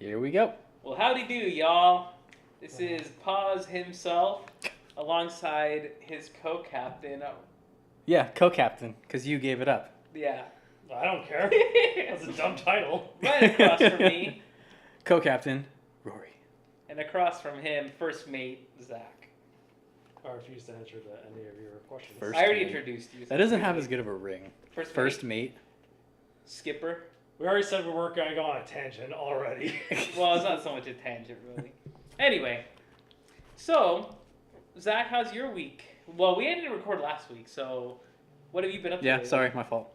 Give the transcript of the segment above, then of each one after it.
Here we go. Well, howdy-do, y'all. This is Paz himself, alongside his co-captain. Yeah, co-captain, because you gave it up. Yeah. I don't care. That's a dumb title. Right across from me. Co-captain, Rory. And across from him, first mate, Zach. I refuse to answer any of your questions. First I already mate. introduced you. That doesn't have as good of a ring. First mate. Skipper. We already said we weren't going to go on a tangent already. Well, it's not so much a tangent, really. Anyway, so, Zach, how's your week? Well, we didn't record last week, so what have you been up to? Yeah, lately? sorry, my fault.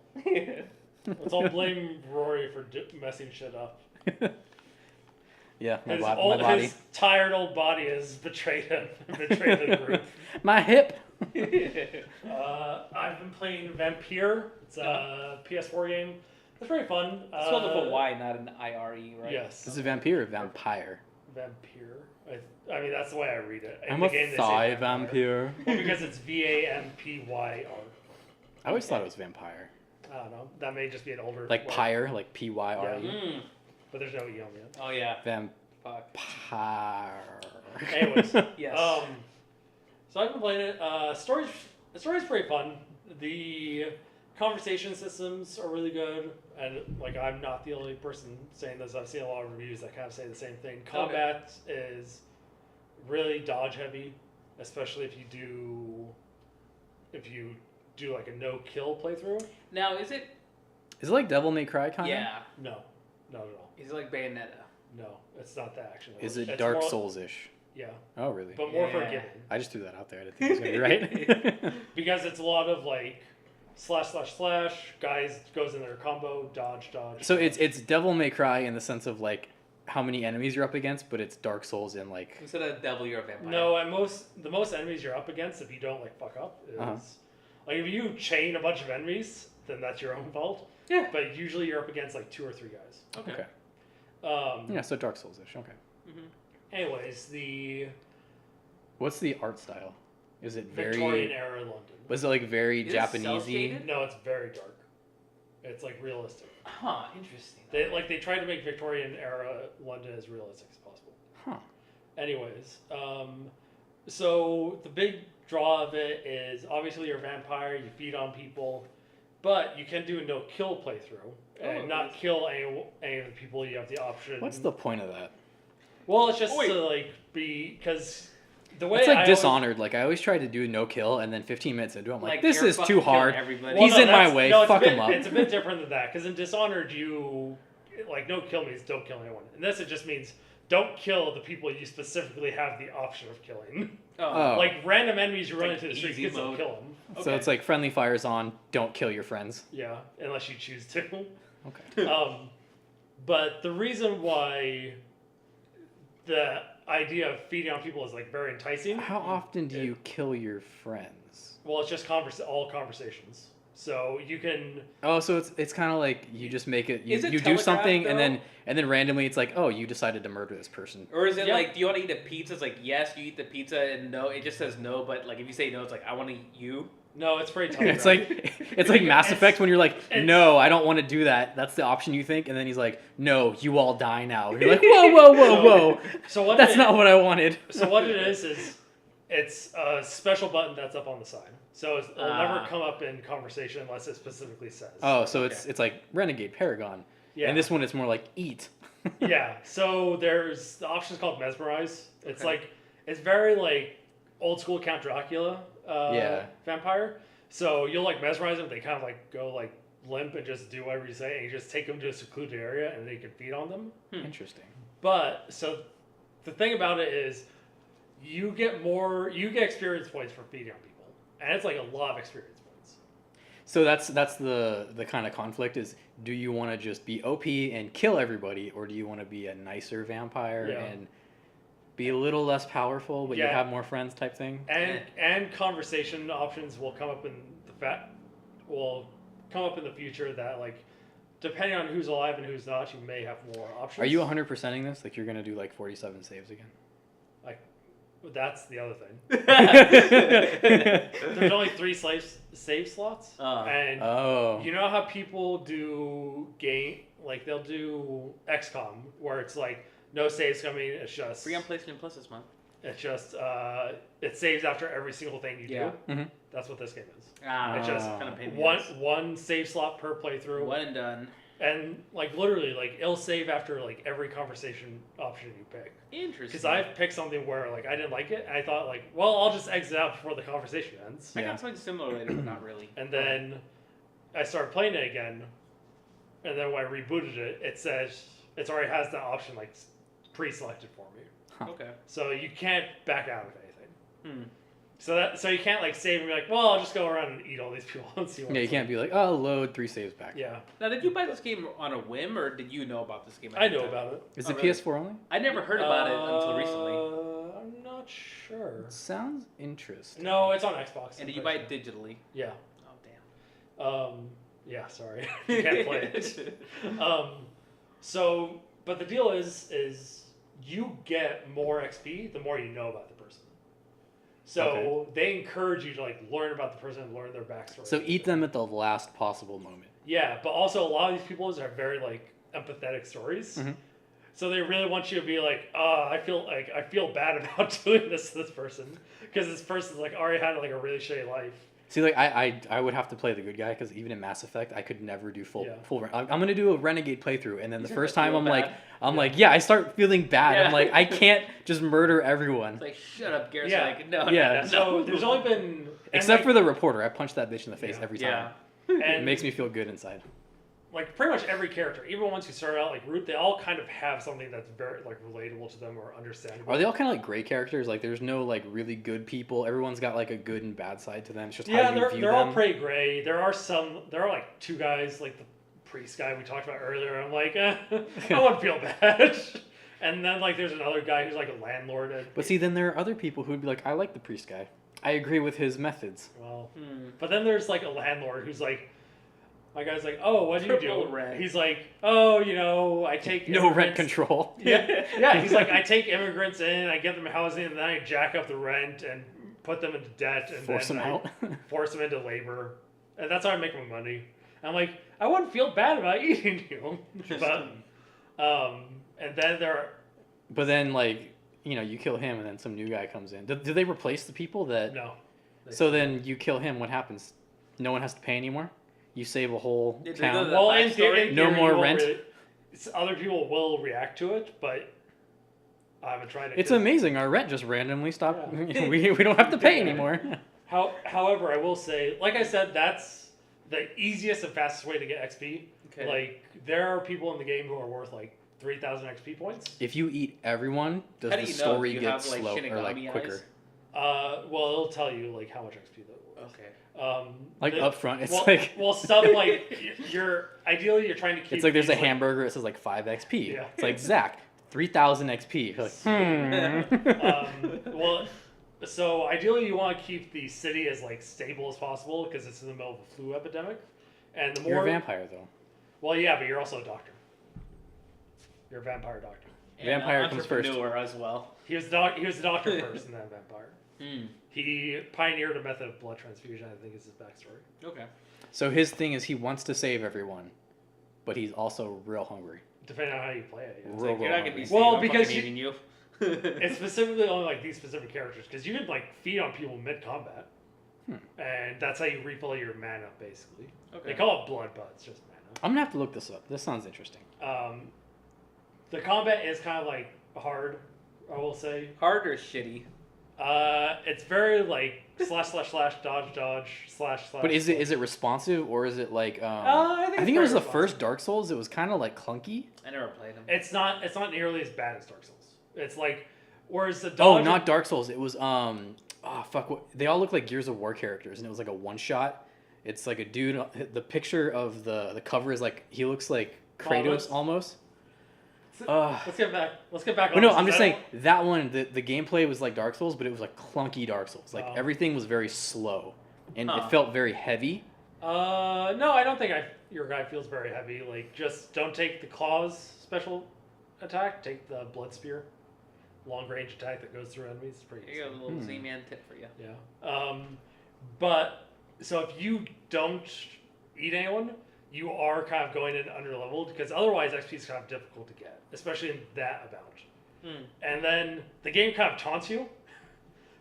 Let's all blame Rory for messing shit up. Yeah, my His body. His tired old body has betrayed him. Betrayed the group. My hip. I've been playing Vampyr. It's a PS4 game. It's very fun. It's spelled with a Y, not an I-R-E, right? Yes. This is vampire or vampire? Vampyr. I mean, that's the way I read it. In I'm the a game, they say thigh vampire. Well, because it's VAMPYR. I always thought it was vampire. I don't know. That may just be an older... Like word. pyre, like P-Y-R-E. Mm. But there's no E on it. Oh, yeah. Vampire. Fuck. Anyways. Yes. So I've been playing it. The story's pretty fun. The conversation systems are really good. And, like, I'm not the only person saying this. I've seen a lot of reviews that kind of say the same thing. Combat is really dodge heavy, especially if you do like a no-kill playthrough. Now, is it... Is it like Devil May Cry kind of? Yeah. No, not at all. Is it like Bayonetta? No, it's not that action. Is it It's Dark more- Souls-ish? Yeah, Oh, really? but more Yeah. forgiving. I just threw that out there. I didn't think it was going to be right. Because it's a lot of like ///, guys goes in their combo, dodge. So it's Devil May Cry in the sense of like how many enemies you're up against, but it's Dark Souls in like... Instead of devil, you're a vampire. No, at the most enemies you're up against, if you don't like fuck up, is like if you chain a bunch of enemies, then that's your own fault. Yeah. But usually you're up against like 2 or 3 guys. Okay. Yeah, so Dark Souls-ish. Okay. Mm-hmm. Anyways, What's the art style? Is it very... Victorian era London. Was it like very Is it Japanesey? cel-shaded? No, it's very dark. It's like realistic. Huh, interesting. They tried to make Victorian era London as realistic as possible. Huh. Anyways, so the big draw of it is obviously you're a vampire, you feed on people, but you can do a no-kill playthrough and not kill any of the people. You have the option. What's the point of that? Well, it's just to like be because the way It's like I Dishonored. Like I always try to do no kill, and then 15 minutes into it, I'm like, this you're is fucking too killing hard. everybody. Well, He's no, in my that's- way. no, it's Fuck a bit, him up. It's a bit different than that because in Dishonored you like no kill means don't kill anyone. In this it just means don't kill the people you specifically have the option of killing. Oh. Like random enemies you run like into the streets, easy you can still mode. kill them. So Okay. it's like friendly fire's on. Don't kill your friends. Yeah, unless you choose to. Okay. But the reason why the idea of feeding on people is like very enticing. How often do you kill your friends? Well, it's just all conversations. So you can. Oh, so it's kind of like you just make it. You, Is it you do telegraphed, something though? and then randomly it's like, oh, you decided to murder this person. Or is it Yeah. like, do you want to eat a pizza? It's like, yes, you eat the pizza, and no, it just says no, but like if you say no, it's like, I want to eat you. No, it's pretty. It's like Mass It's- Effect when you're like, it's- no, I don't want to do that. That's the option you think, and then he's like, no, you all die now. You're like, whoa. So what? That's not what I wanted. So what it is it's a special button that's up on the side. So it'll never come up in conversation unless it specifically says. Oh, so it's like Renegade Paragon. Yeah. And this one it's more like eat. Yeah. So there's the option's called Mesmerize. It's Okay. like it's very like old school Count Dracula vampire. So you'll like mesmerize them. They kind of like go like limp and just do whatever you say, and you just take them to a secluded area and they can feed on them. Interesting. But so the thing about it is you get experience points for feeding on people, and it's like a lot of experience points. So that's the kind of conflict is, do you want to just be OP and kill everybody, or do you want to be a nicer vampire and be a little less powerful but you have more friends type thing? And conversation options will come up in the future that like depending on who's alive and who's not, you may have more options. Are you 100%ing this? Like you're gonna do like 47 saves again? That's the other thing. There's only 3 save slots, and you know how people do like they'll do XCOM where it's like no saves coming. It's just free on PlayStation Plus this month. It's just it saves after every single thing you do. Mm-hmm. That's what this game is. It's just kind of pain. One save slot per playthrough. One and done. And like literally, like it'll save after like every conversation option you pick. Interesting. Because I've picked something where like I didn't like it, and I thought like, well, I'll just exit out before the conversation ends. I got something similar later, but not really. And then I started playing it again, and then when I rebooted it, it says it already has that option like pre-selected for me. Okay. So you can't back out of anything. So you can't like save and be like, well, I'll just go around and eat all these people and see what. Yeah, you can't be like, oh, load 3 saves back. Yeah. Now, did you buy this game on a whim, or did you know about this game? I know about it. Is it PS4 only? I never heard about it until recently. I'm not sure. It sounds interesting. No, it's on Xbox. And did you buy it digitally? Yeah. Oh, damn. Yeah, sorry. You can't play it. So, but the deal is you get more XP the more you know about the person. So they encourage you to like learn about the person and learn their backstory. So eat them at the last possible moment. Yeah, but also a lot of these people are very like empathetic stories. Mm-hmm. So they really want you to be like, I feel bad about doing this to this person because this person's like already had like a really shitty life. See, like I would have to play the good guy because even in Mass Effect, I could never do full. I'm gonna do a Renegade playthrough, and then the first time I'm like, I start feeling bad. Yeah. I'm like, I can't just murder everyone. It's like, shut up, Garrett's Yeah. like, no. Yeah. So there's only been Except for the reporter, I punch that bitch in the face every time. Yeah. and It makes me feel good inside. like pretty much every character, even ones who start out like root, they all kind of have something that's very like relatable to them or understandable. Are they all kind of like gray characters? Like, there's no like really good people. Everyone's got like a good and bad side to them. It's just how you view they're them. all pretty gray. There are like 2 guys, like the priest guy we talked about earlier. I'm like, I wouldn't feel bad. And then like there's another guy who's like a landlord. But see, then there are other people who'd be like, I like the priest guy. I agree with his methods. Well, but then there's like a landlord who's like, my guy's like, oh, what do you do? Rent. He's like, oh, I take No rent control. Yeah. He's like, I take immigrants in, I get them housing, and then I jack up the rent and put them into debt, and Force them out. Force them into labor, and that's how I make my money. And I'm like, I wouldn't feel bad about eating you, but and then there are. But then like you kill him, and then some new guy comes in. Do they replace the people that? No. So then you kill him. What happens? No one has to pay anymore. You save a whole town. Well, in theory, no more rent. Other people will react to it, but I haven't tried it. It's amazing. Our rent just randomly stopped. Yeah. we don't have to pay anymore. However, I will say, like I said, that's the easiest and fastest way to get XP. Okay. Like there are people in the game who are worth like 3,000 XP points. If you eat everyone, does the story get slow or like quicker? Well, it'll tell you like how much XP that was. Okay. Like up front, it's stuff like you're trying to keep. It's like there's a hamburger. It says like 5 XP. Yeah. It's like Zach, 3,000 XP. You're like, So ideally, you want to keep the city as like stable as possible because it's in the middle of a flu epidemic, and the more you're a vampire though. Well, yeah, but you're also a doctor. You're a vampire doctor. And vampire comes first. As well. He was the doctor first, and then vampire. He pioneered a method of blood transfusion. I think is his backstory. Okay. So his thing is he wants to save everyone, but he's also real hungry. Depending on how you play it. You're not gonna be because eating you. It's specifically only like these specific characters because you can like feed on people mid combat, and that's how you refill your mana basically. Okay. They call it blood, but it's just mana. I'm gonna have to look this up. This sounds interesting. The combat is kind of like hard, I will say. Hard or shitty? It's very like // dodge / But is it responsive or is it like? I think it was the first Dark Souls. It was kind of like clunky. I never played them. It's not nearly as bad as Dark Souls. It's like, whereas the dodge. Oh, not Dark Souls. It was they all look like Gears of War characters, and it was like a one shot. It's like a dude. The picture of the cover is like he looks like Kratos almost. Let's get back. No, I'm just saying that one. The gameplay was like Dark Souls, but it was like clunky Dark Souls. Like everything was very slow, and it felt very heavy. No, I don't think your guy feels very heavy. Like, just don't take the claws special attack. Take the blood spear, long range attack that goes through enemies. It's pretty. Here you go, a little Z-Man tip for you. Yeah. But so if you don't eat anyone, you are kind of going in underleveled because otherwise XP is kind of difficult to get, especially in that amount. And then the game kind of taunts you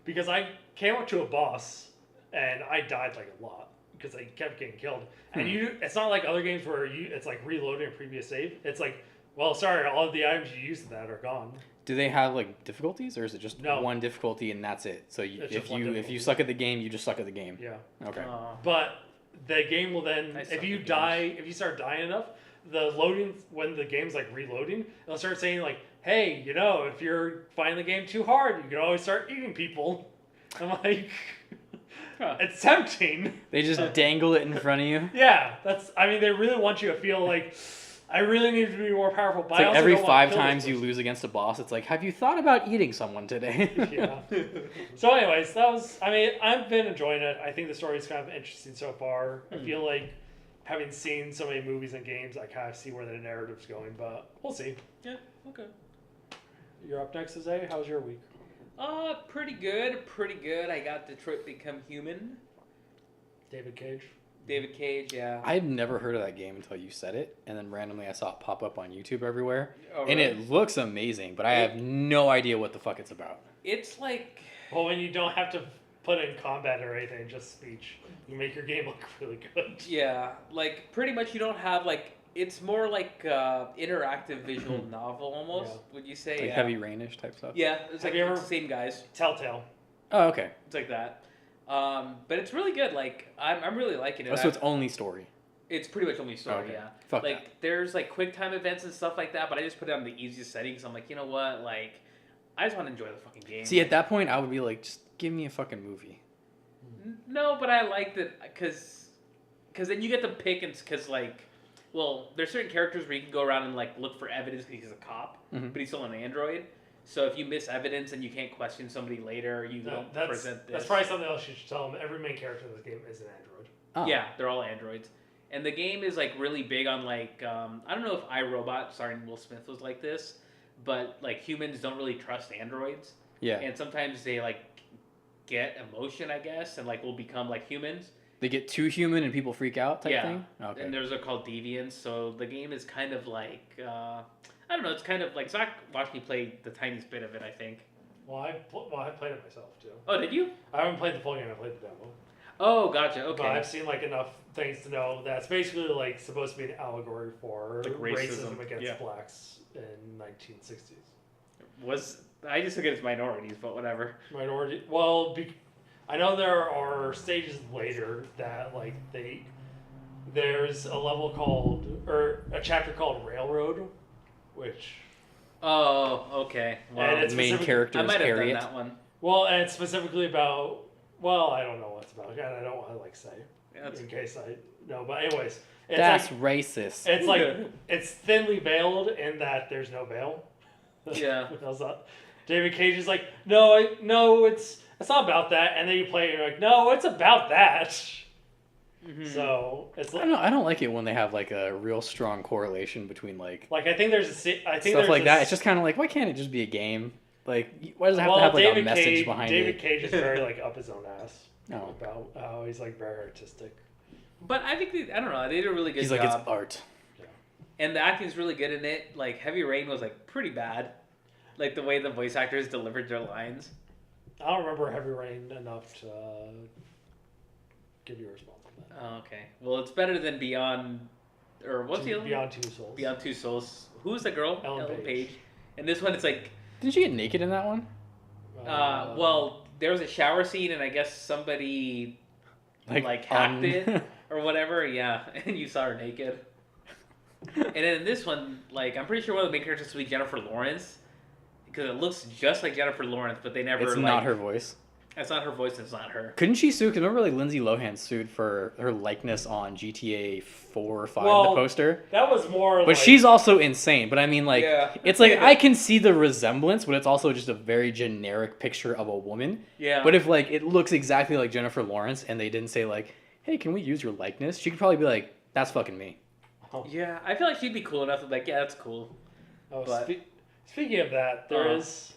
because I came up to a boss and I died like a lot because I kept getting killed. And it's not like other games where it's like reloading a previous save. It's like, well, sorry, all of the items you used in that are gone. Do they have like difficulties, or is it just one difficulty and that's it? So if you suck at the game, you just suck at the game. Yeah. Okay. But the game will then, if you start dying enough, the loading when the game's like reloading, it'll start saying like, "Hey, if you're finding the game too hard, you can always start eating people." I'm like, it's tempting. They just dangle it in front of you. Yeah, they really want you to feel like, I really need to be more powerful. But it's like every 5 times you lose against a boss, it's like, have you thought about eating someone today? Yeah. So anyways, I've been enjoying it. I think the story is kind of interesting so far. I feel like having seen so many movies and games, I kind of see where the narrative's going, but we'll see. Yeah, okay. You're up next, Jose. How's your week? Pretty good. I got Detroit Become Human. David Cage, yeah. I've never heard of that game until you said it, and then randomly I saw it pop up on YouTube everywhere. Oh, and really? it looks amazing, but I have no idea what the fuck it's about. It's like... Well, when you don't have to put in combat or anything, just speech, you make your game look really good. Yeah, like, pretty much you don't have, like... It's more like interactive visual novel, almost, would you say? Like Heavy Rain-ish type stuff? Yeah, it's like it's the same guys. Telltale. Oh, okay. It's like that. But it's really good. Like, I'm really liking it. Oh, so it's only story. It's pretty much only story, okay. yeah. Fuck like, that. there's, like, quick time events and stuff like that, but I just put it on the easiest setting because I'm like, you know what? Like, I just want to enjoy the fucking game. See, at that point, I would be like, just give me a fucking movie. No, but I liked it because then you get to pick and... Because, like... Well, there's certain characters where you can go around and, like, look for evidence because he's a cop, but he's still an android. So if you miss evidence and you can't question somebody later, you don't present this. That's probably something else you should tell them. Every main character in this game is an android. Oh. Yeah, they're all androids. And the game is, like, really big on, like, I don't know if iRobot, starring Will Smith, was like this, but, like, humans don't really trust androids. Yeah. And sometimes they, like, get emotion, I guess, and, like, will become, like, humans. They get too human and people freak out type thing? Okay. And there's called deviants. So the game is kind of like, I don't know, it's kind of like, Zach watched me play the tiniest bit of it, I think. Well, I played it myself, too. Oh, did you? I haven't played the full game, I played the demo. Oh, gotcha, okay. But I've seen, like, enough things to know that's basically, like, supposed to be an allegory for like racism against blacks in 1960s. I just took it as minorities, but whatever. Well, I know there are stages later that, like, there's a level or a chapter called Railroad, which... Oh, okay. Well, and its main character is Harriet. I might have done that one. Well, and it's specifically about... Well, I don't know what it's about, and I don't want to, like, say, in case I know. But anyways... That's racist. It's like, it's thinly veiled in that there's no veil. Yeah. David Cage is like, no, it's not about that, and then you play it, and you're like, no, it's about that. Mm-hmm. So it's like, I don't like it when they have like a real strong correlation between like I think there's stuff like that. It's just kind of like, why can't it just be a game? Like, why does it have to have like a message behind it? David Cage is very like up his own ass. No. About how he's like very artistic. But I think I don't know. They did a really good job. He's like, it's art. Yeah. And the acting's really good in it. Like Heavy Rain was like pretty bad. Like the way the voice actors delivered their lines. I don't remember Heavy Rain enough to give you a response on that. Oh, okay. Well, it's better than Beyond, or what's the other one? Beyond Two Souls. Beyond Two Souls. Who's the girl? Ellen Page. And this one, it's like... Didn't she get naked in that one? Well, there was a shower scene, and I guess somebody like hacked it or whatever. Yeah, and you saw her naked. And then in this one, like, I'm pretty sure one of the main characters will be Jennifer Lawrence. Because it looks just like Jennifer Lawrence, but they never... It's not her voice. It's not her voice, it's not her. Couldn't she sue? Because remember, like, Lindsay Lohan sued for her likeness on GTA 4 or 5, the poster? That was more But she's also insane. But I mean, like, yeah. It's like, I can see the resemblance, but it's also just a very generic picture of a woman. Yeah. But if, like, it looks exactly like Jennifer Lawrence, and they didn't say, like, hey, can we use your likeness? She could probably be like, that's fucking me. Oh. Yeah, I feel like she'd be cool enough to be like, yeah, that's cool. Oh, but... Speaking of that, there is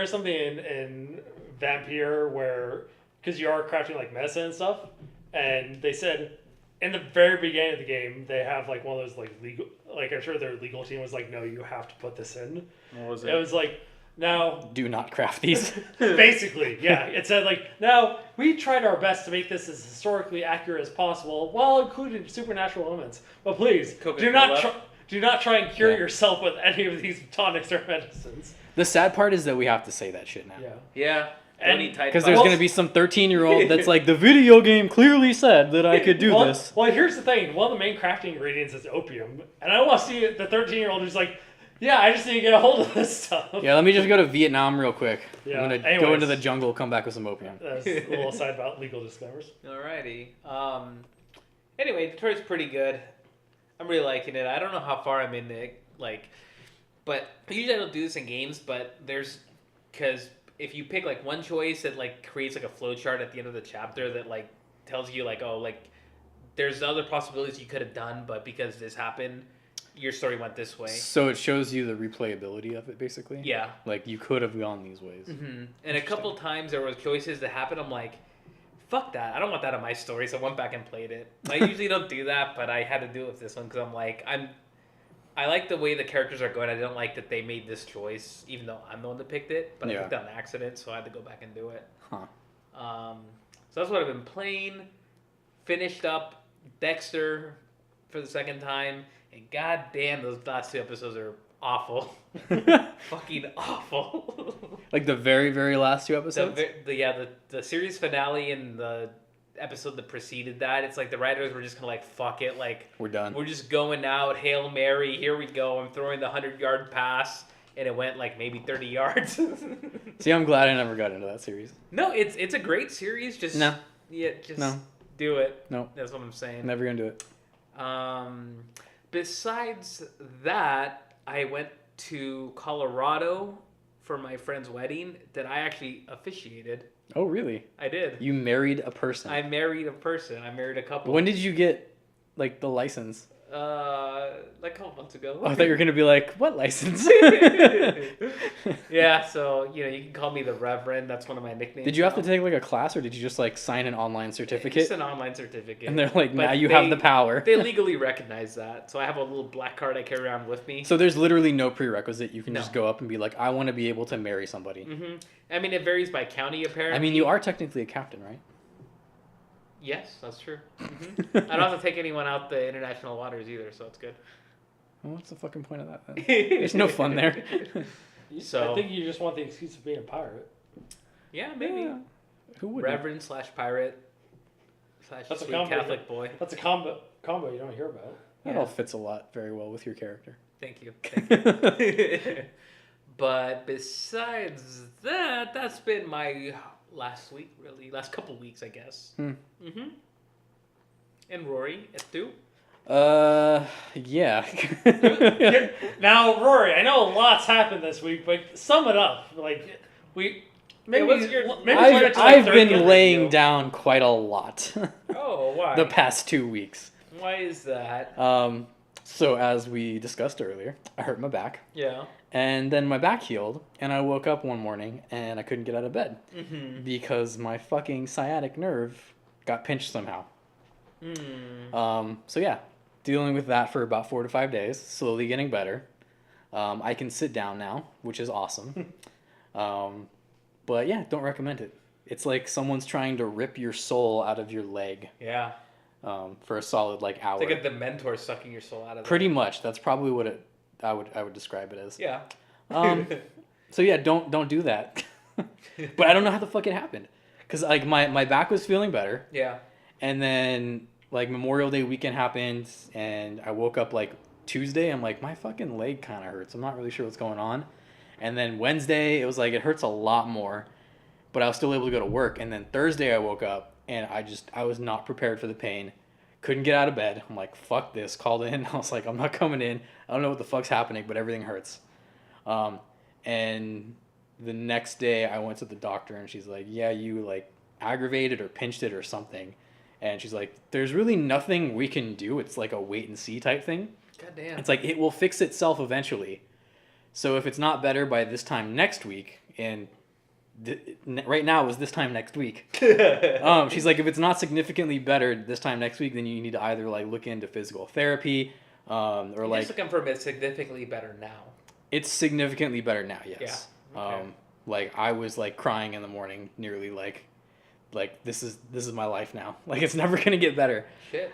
something in Vampyr where, because you are crafting like medicine and stuff, and they said in the very beginning of the game, they have like one of those like legal, like I'm sure their legal team was like, no, you have to put this in. What was it? It was like, now do not craft these. basically, yeah. It said like, now we tried our best to make this as historically accurate as possible, while including supernatural elements. But please do not try and cure yourself with any of these tonics or medicines. The sad part is that we have to say that shit now. Yeah. Because there's going to be some 13-year-old that's like, the video game clearly said that I could do this. Well, here's the thing. One of the main crafting ingredients is opium. And I want to see the 13-year-old who's like, yeah, I just need to get a hold of this stuff. Yeah, let me just go to Vietnam real quick. Yeah. I'm going to go into the jungle, come back with some opium. That's a little aside about legal disclaimers. Alrighty. Anyway, Detroit's pretty good. I'm really liking it. I don't know how far I'm in it, but usually I don't do this in games, but because if you pick like one choice, it like creates like a flow chart at the end of the chapter that like tells you like, oh, like there's other possibilities you could have done, but because this happened, your story went this way. So it shows you the replayability of it, basically? Yeah. Like, you could have gone these ways. Mm-hmm. And a couple times there were choices that happened, I'm like, fuck that. I don't want that in my story, so I went back and played it. I usually don't do that, but I had to do it with this one because I'm like, I like the way the characters are going. I didn't like that they made this choice, even though I'm the one that picked it, but I picked it on accident, so I had to go back and do it. Huh. So that's what I've been playing. Finished up Dexter for the second time, and goddamn, those last 2 episodes are awful. Fucking awful. Like the very, very last 2 episodes? The series finale and the episode that preceded that, it's like the writers were just kind of like, fuck it, like we're done. We're just going out, Hail Mary, here we go. I'm throwing the 100-yard pass, and it went like maybe 30 yards. See, I'm glad I never got into that series. No, it's a great series. Just no, do it. No, that's what I'm saying. Never gonna do it. Besides that, I went to Colorado for my friend's wedding that I actually officiated. Oh, really? I did. You married a person. I married a person. I married a couple. When did you get, like, the license? Like a couple months ago. Oh, I thought you were gonna be like, what license? Yeah, so you can call me the Reverend. That's one of my nicknames. Did you have to take like a class, or did you just like sign an online certificate? It's an online certificate. And they're like, now you have the power. They legally recognize that, so I have a little black card I carry around with me. So there's literally no prerequisite. You can just go up and be like, I want to be able to marry somebody. Mm-hmm. I mean, it varies by county, apparently. I mean, you are technically a captain, right? Yes, that's true. Mm-hmm. I don't have to take anyone out the international waters either, so it's good. Well, what's the fucking point of that then? There's no fun there. So I think you just want the excuse of being a pirate. Yeah, maybe. Yeah. Who would? Reverend / pirate / That's sweet a combo. Catholic boy. That's a combo you don't hear about. That all fits a lot very well with your character. Thank you. Thank you. But besides that, that's been my last week, really. Last couple weeks, I guess. Mm-hmm. And Rory, at 2? Yeah. Now, Rory, I know a lot's happened this week, but sum it up. Like, I've been laying down quite a lot. Oh, why? The past 2 weeks. Why is that? So as we discussed earlier, I hurt my back. Yeah. And then my back healed, and I woke up one morning, and I couldn't get out of bed. Mm-hmm. Because my fucking sciatic nerve got pinched somehow. So yeah, dealing with that for about 4 to 5 days, slowly getting better. I can sit down now, which is awesome. But yeah, don't recommend it. It's like someone's trying to rip your soul out of your leg. Yeah. For a solid like hour. It's like the mentor sucking your soul out of Pretty much. That's probably what I would describe it as. Yeah. So yeah, don't do that. But I don't know how the fuck it happened. Cause like my back was feeling better. Yeah. And then like Memorial Day weekend happened, and I woke up like Tuesday. I'm like, my fucking leg kind of hurts. I'm not really sure what's going on. And then Wednesday, it was like it hurts a lot more, but I was still able to go to work. And then Thursday, I woke up and I was not prepared for the pain. Couldn't get out of bed. I'm like, fuck this. Called in. I was like, I'm not coming in. I don't know what the fuck's happening, but everything hurts. And the next day, I went to the doctor, and she's like, yeah, you like aggravated or pinched it or something. And she's like, there's really nothing we can do. It's like a wait and see type thing. Goddamn. It's like, it will fix itself eventually. So if it's not better by this time next week, and right now is this time next week. She's like, if it's not significantly better this time next week, then you need to either like look into physical therapy, or You're like just looking for it significantly better now. It's significantly better now. Yes. Yeah. Okay. Like I was like crying in the morning, nearly like this is my life now. Like it's never gonna get better. Shit.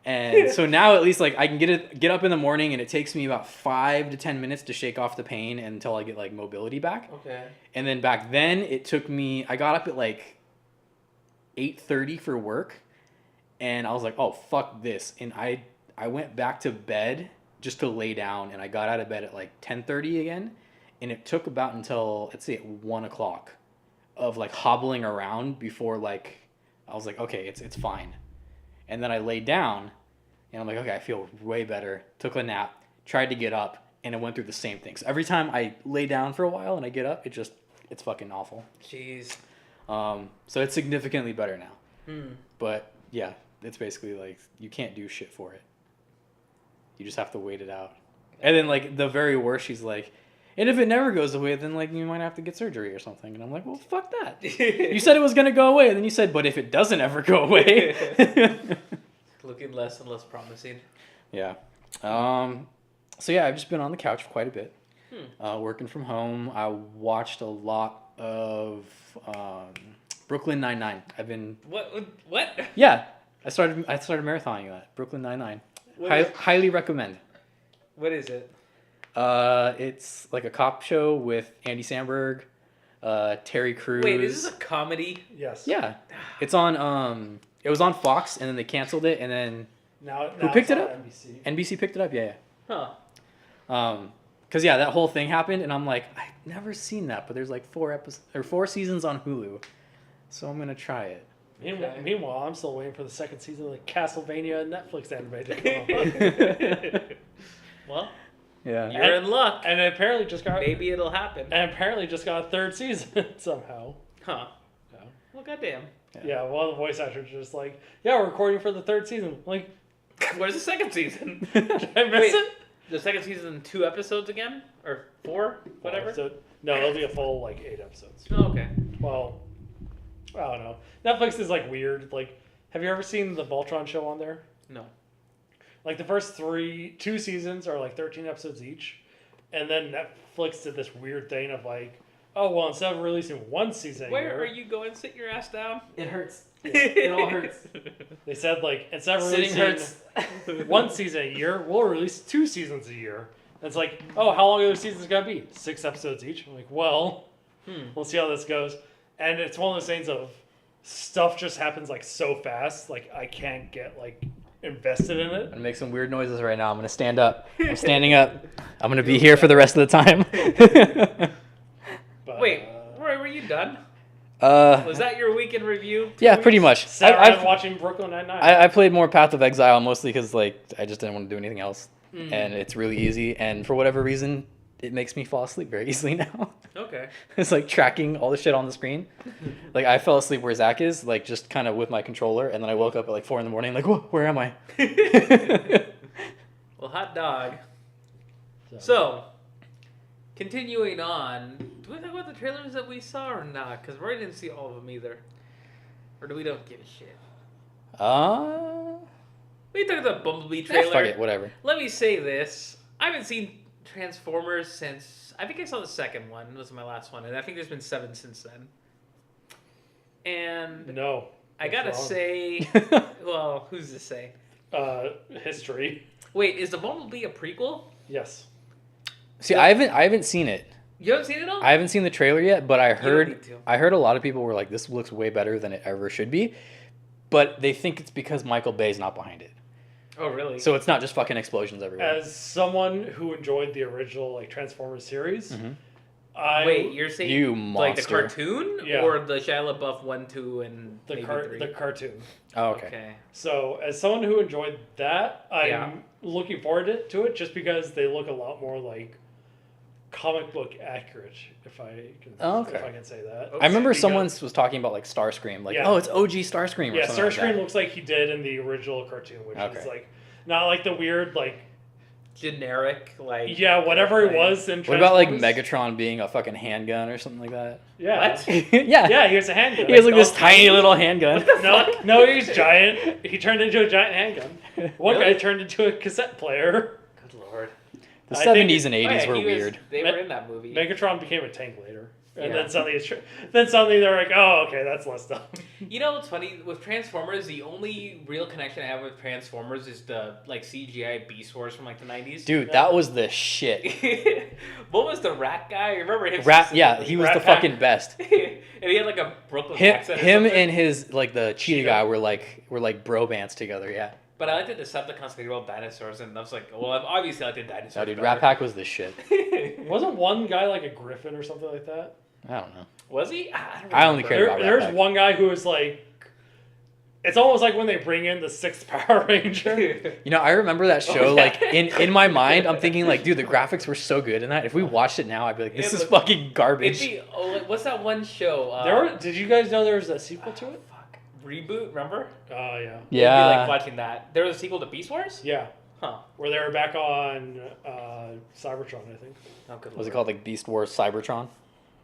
And so now at least like I can get up in the morning, and it takes me about 5 to 10 minutes to shake off the pain until I get like mobility back. Okay. And then back then it took me. I got up at like 8:30 for work, and I was like, oh fuck this, and I went back to bed just to lay down, and I got out of bed at like 10:30 again, and it took about until let's say at 1 o'clock of like hobbling around before like I was like, okay, it's fine. And then I laid down, and I'm like, okay, I feel way better. Took a nap, tried to get up, and it went through the same thing. So every time I lay down for a while and I get up, it's fucking awful. Jeez. So it's significantly better now. But yeah, it's basically like you can't do shit for it. You just have to wait it out. And then like the very worst, she's like, and if it never goes away, then like you might have to get surgery or something. And I'm like, well, fuck that. You said it was gonna go away, and then you said, but if it doesn't ever go away. Looking less and less promising. Yeah. So yeah, I've just been on the couch quite a bit, working from home. I watched a lot of Brooklyn Nine-Nine. I've been what? Yeah, I started marathoning that Brooklyn Nine-Nine. Highly recommend. What is it? It's like a cop show with Andy Samberg, Terry Crews. Wait, is this a comedy? Yes. Yeah, it's on. It was on Fox, and then they canceled it, and then Now who picked it it's up? on NBC. NBC picked it up. Yeah. Huh. Because yeah, that whole thing happened, and I'm like, I've never seen that, but there's like 4 seasons on Hulu, so I'm gonna try it. Meanwhile, I'm still waiting for the second season of the Castlevania Netflix anime to come out. Well, Yeah. you're in luck. And it apparently just got Maybe it'll happen. and apparently just got a third season somehow. Huh. Yeah. Well, goddamn. Yeah, one of the voice actors just like, yeah, we're recording for the third season. Like, Where's the second season? did I miss it? The second season, 2 episodes again? Or 4? Whatever? So, no, it'll be a full, like, 8 episodes. Oh, okay. Well, I don't know. Netflix is, like, weird. Like, have you ever seen the Voltron show on there? No. Like, the first 2 seasons are, like, 13 episodes each. And then Netflix did this weird thing of, like, oh, well, instead of releasing 1 season Where are you going? Sit your ass down. It hurts. It all hurts. They said, like, instead of Sitting releasing hurts. 1 season a year, we'll release 2 seasons a year. And it's like, oh, how long are those seasons going to be? 6 episodes each. I'm like, well, we'll see how this goes. And it's one of those things of stuff just happens, like, so fast. Like, I can't get, like, invested in it. I'm gonna make some weird noises right now. I'm gonna stand up. I'm standing up. I'm gonna be here for the rest of the time. But, Wait, Rory, were you done? Was Was that your week in review? Yeah, pretty much. sat around watching Brooklyn Nine-Nine. I played more Path of Exile mostly because like I just didn't want to do anything else, and it's really easy. And for whatever reason, it makes me fall asleep very easily now. Okay. It's like tracking all the shit on the screen. Like I fell asleep where Zach is, like just kind of with my controller, and then I woke up at like 4 a.m. like, whoa, where am I? Well, hot dog. So, continuing on, do we talk about the trailers that we saw or not? Because Roy didn't see all of them either. Or do we don't give a shit? We talked about the Bumblebee trailer. Fuck it, whatever. Let me say this. I haven't seen Transformers since... I think I saw the second one. It was my last one. And I think there's been 7 since then. And... No. I gotta wrong. say... Well, who's to say? History. Wait, is the Bumblebee a prequel? Yes. See, I haven't seen it. You haven't seen it all? I haven't seen the trailer yet, but I don't heard need to. a lot of people were like, this looks way better than it ever should be. But they think it's because Michael Bay's not behind it. Oh, really? So it's not just fucking explosions everywhere. As someone who enjoyed the original like Transformers series, Wait, you're saying You like the monster. cartoon Yeah. or the Shia LaBeouf 1, 2, and the maybe 3? the cartoon. Oh, okay. Okay. So as someone who enjoyed that, I'm Yeah. looking forward to it just because they look a lot more like comic book accurate, if I can Okay. if I can say that. I remember Because- someone was talking about like Starscream, like, Yeah. oh, it's OG Starscream or Yeah, something like Starscream that. looks like he did in the original cartoon, which is Okay. like not like the weird like generic, like... Yeah, whatever it was in What about, like, Transformers? Megatron being a fucking handgun or something like that? Yeah. What? Yeah. Yeah, he was a handgun. He has, like, this tiny little handgun. No, he's giant. He turned into a giant handgun. One Really? guy turned into a cassette player. Good lord. The I think- 70s and 80s Oh, yeah, were he was- weird. They were in that movie. Megatron became a tank later. And Yeah. then suddenly they're like, oh, okay, that's less dumb. You know what's funny? With Transformers, the only real connection I have with Transformers is the, like, CGI Beast Wars from, like, the 90s. Dude, that was the shit. What was the rat guy? I remember him. Yeah, he was Rat the Pack. fucking best. And he had, like, a Brooklyn Him, accent or him something. and his, like, the cheetah guy were like bromance together, yeah. But I liked the Decepticons, they were all dinosaurs, and I was like, well, obviously I liked the dinosaurs. No, dude, better. Rat Pack was the shit. Wasn't one guy like a griffin or something like that? I don't know. Was he? I I only remember. cared about Rat There's Pack. one guy who was like, it's almost like when they bring in the 6th Power Ranger. You know, I remember that show, Oh, yeah. like, in my mind, I'm thinking, like, dude, the graphics were so good in that. If we watched it now, I'd be like, this Yeah, is but fucking It'd garbage. be, like, what's that one show? Did you guys know there was a sequel to it? Fuck. Reboot, remember? Oh, yeah. It'd be Yeah. like watching that. There was a sequel to Beast Wars? Yeah. Huh. Where they were back on Cybertron, I think. Oh, good Was it lord. called, like, Beast Wars Cybertron?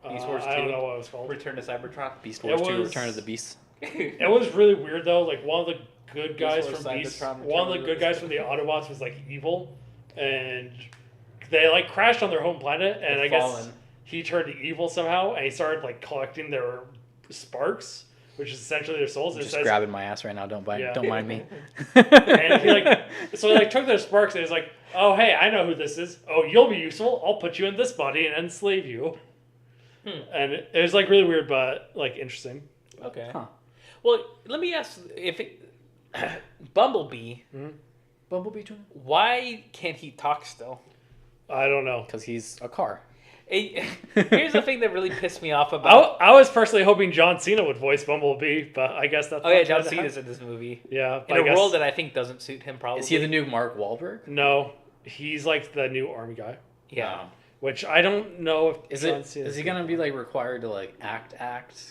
Beast Wars I don't 2? know what it was called. Return to Cybertron? Beast It Wars 2, was- Return of the Beast. It was really weird though. Like one of the good guys Wars from Beast, Cybertron, one of the Return of good the guys from the Autobots was like evil, and they like crashed on their home planet, and The I guess Fallen. he turned evil somehow, and he started like collecting their sparks, which is essentially their souls. I'm It just says, grabbing my ass right now. Don't Yeah. mind me. and he like so he like took their sparks, and he's like, oh hey, I know who this is. Oh, you'll be useful. I'll put you in this body and enslave you. And it was like really weird, but like interesting. Okay. Huh. Well, let me ask if it, Bumblebee, Bumblebee Jr.? why can't he talk still? I don't know. Because he's a car. Here's the thing that really pissed me off about. I was personally hoping John Cena would voice Bumblebee, but I guess that's Oh yeah, not John gonna Cena's happen. in this movie. Yeah, In I a guess, role that I think doesn't suit him, probably. Is he the new Mark Wahlberg? no, he's like the new army guy, Yeah. which I don't know if Is John it? Cena's Is he gonna be like required to like act?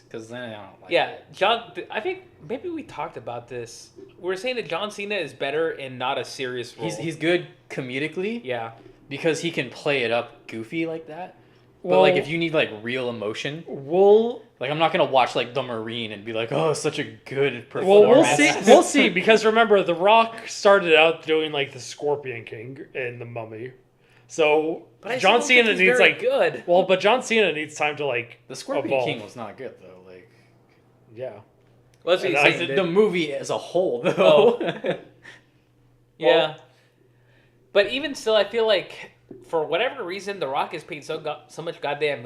Because then I don't like. Yeah, it. John. I think maybe we talked about this. We're saying that John Cena is better in not a serious role. He's good comedically yeah. because he can play it up goofy like that. But Well- like if you need like real emotion, We'll like I'm not gonna watch like The Marine and be like, oh, such a good well performance. we'll see because remember The Rock started out doing like the Scorpion King in The Mummy, so But I John still don't Cena think he's needs very like good. well, but John Cena needs time to like The Scorpion evolve. King was not good though. Like Yeah, Well, that's what And he's I saying, the, dude. the movie as a whole though. Oh. Yeah. But even still, I feel like for whatever reason, The Rock is paid so much goddamn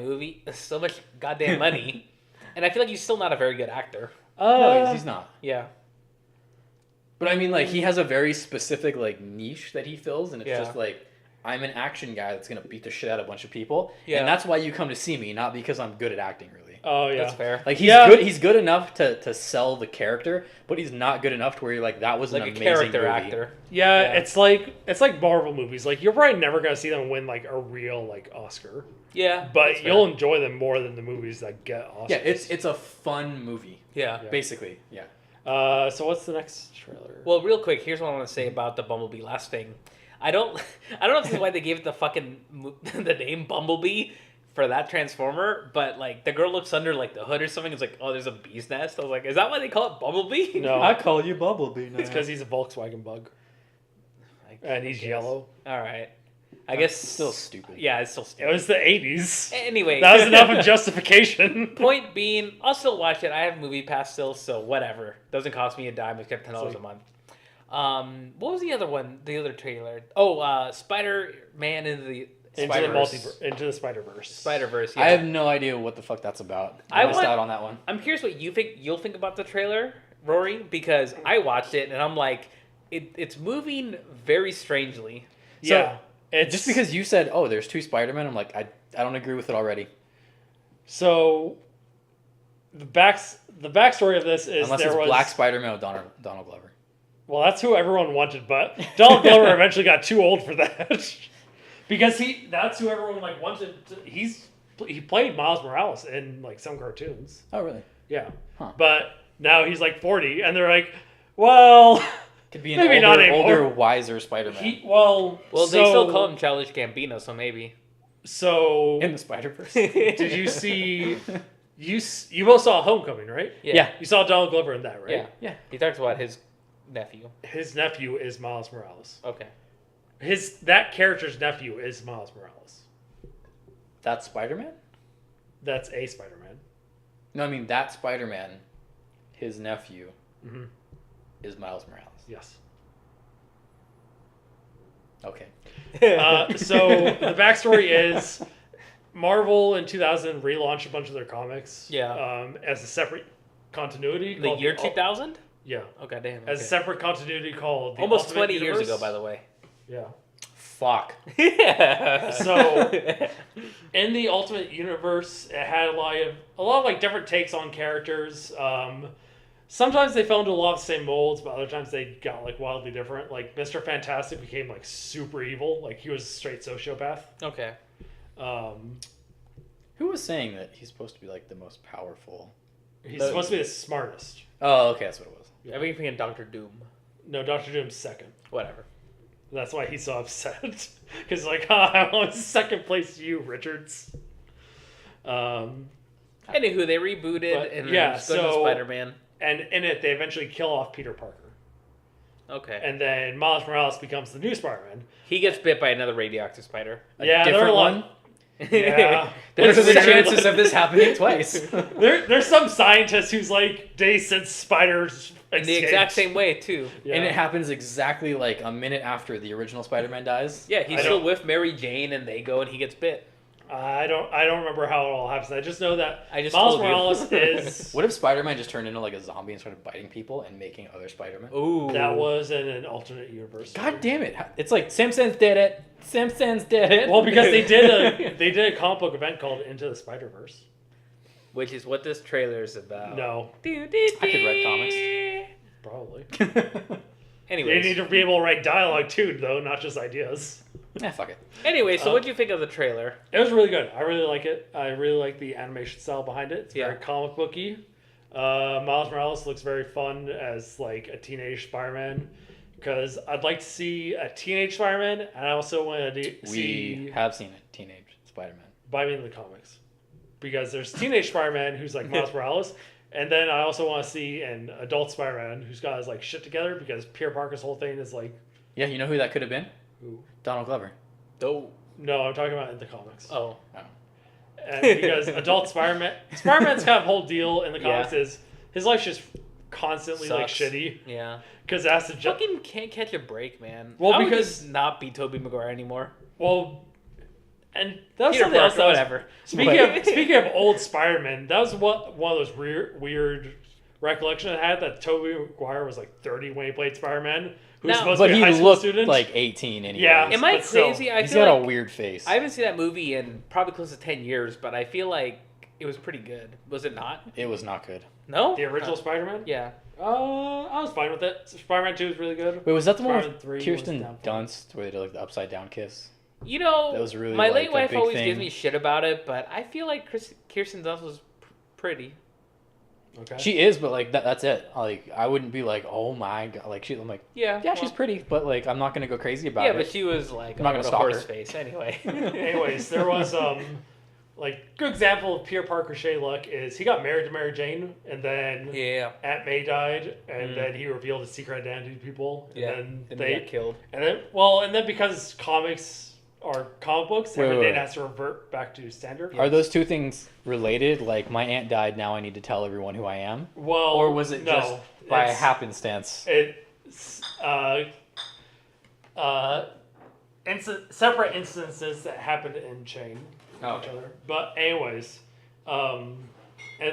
money, and I feel like he's still not a very good actor. No, he's not. Yeah. But I mean, like he has a very specific like niche that he fills, and it's Yeah. just like I'm an action guy that's gonna beat the shit out of a bunch of people, Yeah. and that's why you come to see me, not because I'm good at acting, really. Oh yeah, That's fair. Like he's Yeah. good. He's good enough to sell the character, but he's not good enough to where you're like that was Like an a amazing character movie. actor. Yeah, Yeah. it's like Marvel movies. Like you're probably never gonna see them win like a real like Oscar, Yeah. but that's fair. you'll enjoy them more than the movies that get Oscars. Yeah, it's a fun movie, Yeah. basically. Yeah. So what's the next trailer? Well, real quick, here's what I want to say about the Bumblebee last thing. I don't know if this is why they gave it the fucking the name Bumblebee for that Transformer, but like the girl looks under like the hood or something. It's like, oh, there's a bee's nest. I was like, is that why they call it Bumblebee? No. call you Bumblebee now. It's because he's a Volkswagen bug and he's guess. yellow. All right. I guess still stupid. Yeah, it's still It stupid. was the 80s. Anyway, That was enough of justification. Point being, I'll still watch it. I have Movie Pass still, so whatever. Doesn't cost me a dime except $10 a month. What was the other one? The other trailer? Oh, Spider-Man into the Spider-Verse. Into the Spider-Verse. Spider-Verse. Yeah. I have no idea what the fuck that's about. I missed out on that one. I'm curious what you'll think about the trailer, Rory, because I watched it and I'm like, it's moving very strangely. So, yeah. It's just because you said, "Oh, there's two Spider-Men," I'm like, I don't agree with it already. So the backstory of this is Unless there it's was Black Spider-Man with Donald Glover. well, that's who everyone wanted, but Donald Glover eventually got too old for that because that's who everyone like wanted. He played Miles Morales in like some cartoons. Oh, really? Yeah, Huh. but now he's like 40, and they're like, well, Could be Maybe not an anymore. older, wiser Spider-Man. Well, they still call him Childish Gambino, so maybe. So in the Spider-Verse. did you see? You both saw Homecoming, right? Yeah. You saw Donald Glover in that, right? Yeah. Yeah. He talks about his nephew. His nephew is Miles Morales. Okay. That character's nephew is Miles Morales. That's Spider-Man? That's a Spider-Man. No, I mean that Spider-Man, his nephew, is Miles Morales. Yes. Okay. So the backstory is Marvel in 2000 relaunched a bunch of their comics. Yeah. As a separate continuity. The year 2000? Yeah. Okay, damn. As a separate continuity called the almost Ultimate 20 years Universe. ago, by the way. Yeah. Fuck. Yeah. So in the Ultimate Universe, it had a lot of like different takes on characters. Sometimes they fell into a lot of the same molds, but other times they got like wildly different. Like Mr. Fantastic became like super evil. Like he was a straight sociopath. Okay. Who was saying that he's supposed to be like the most powerful? He's supposed to be the smartest. Oh, okay, that's what it was. I think you're thinking Doctor Doom. No, Doctor Doom's second. Whatever. That's why he's so upset. Because like, I want second place you, Richards. Anywho, they rebooted and yeah, so Spider-Man. And in it, they eventually kill off Peter Parker. Okay. And then Miles Morales becomes the new Spider-Man. He gets bit by another radioactive spider. Yeah, there are a lot. Yeah. What are the chances of this happening twice? There's some scientist who's like, days since spiders In the exact same way, too. Yeah. And it happens exactly like a minute after the original Spider-Man dies. Yeah, he's still with Mary Jane, and they go, and he gets bit. I don't remember how it all happens. I just know that I just Miles told you. Morales is... What if Spider-Man just turned into like a zombie and started biting people and making other Spider-Man? Ooh. That was in an alternate universe. God damn it. It's like Simpsons did it. Simpsons did it. Well, because they did a comic book event called Into the Spider-Verse. Which is what this trailer is about. No. I could write Probably. Anyways. They need to be able to write dialogue too, though, not just ideas. Fuck it. Anyway, so what'd you think of the trailer? It was really good. I really like it. I really like the animation style behind it. It's very comic booky. Miles Morales looks very fun as like a teenage Spider-Man. Because I'd like to see a teenage Spider-Man, and I also want to see... We have seen a teenage Spider-Man. By me in the comics. Because there's teenage Spider-Man who's like Miles Morales, and then I also want to see an adult Spider-Man who's got his like shit together, because Peter Parker's whole thing is like... Yeah, you know who that could have been? Who? Donald Glover. Oh. No, I'm talking about in the comics. Oh. And because adult Spider-Man's kind of whole deal in the comics is his life's just constantly like shitty. Yeah. Because that's the fucking can't catch a break, man. Well, I would because just not be Tobey Maguire anymore. Well, and that was Peter something else. Parker, whatever. Speaking of old Spider-Man, that was one of those weird recollections I had that Tobey Maguire was like 30 when he played Spider-Man. But he looked like 18 anyway. Yeah. Am I crazy? He's got a weird face. I haven't seen that movie in probably close to 10 years, but I feel like it was pretty good. Was it not? It was not good. No? The original Spider-Man? Yeah. I was fine with it. Spider-Man 2 was really good. Wait, was that the one Spider-Man 3 with Kirsten was Dunst where they did like the upside down kiss? You know, that was really, my like, late a wife big always thing. gives me shit about it, but I feel like Kirsten Dunst was pretty. Okay. She is, but like that's it. Like I wouldn't be like, oh my god, like I'm like, yeah, she's pretty, but like I'm not gonna go crazy about it. Yeah, but she was like I'm not gonna stalk horse her. face anyway. Anyways, there was like good example of Peter Parker Shea luck is he got married to Mary Jane, and then Aunt May died, and then he revealed his secret identity to people, and then they got killed. And then because comics are comic books, everything has to revert back to standard. Are those two things related? Like my aunt died, now I need to tell everyone who I am. Well, or was it just by happenstance? It's separate instances that happened in chain each other. But anyways, and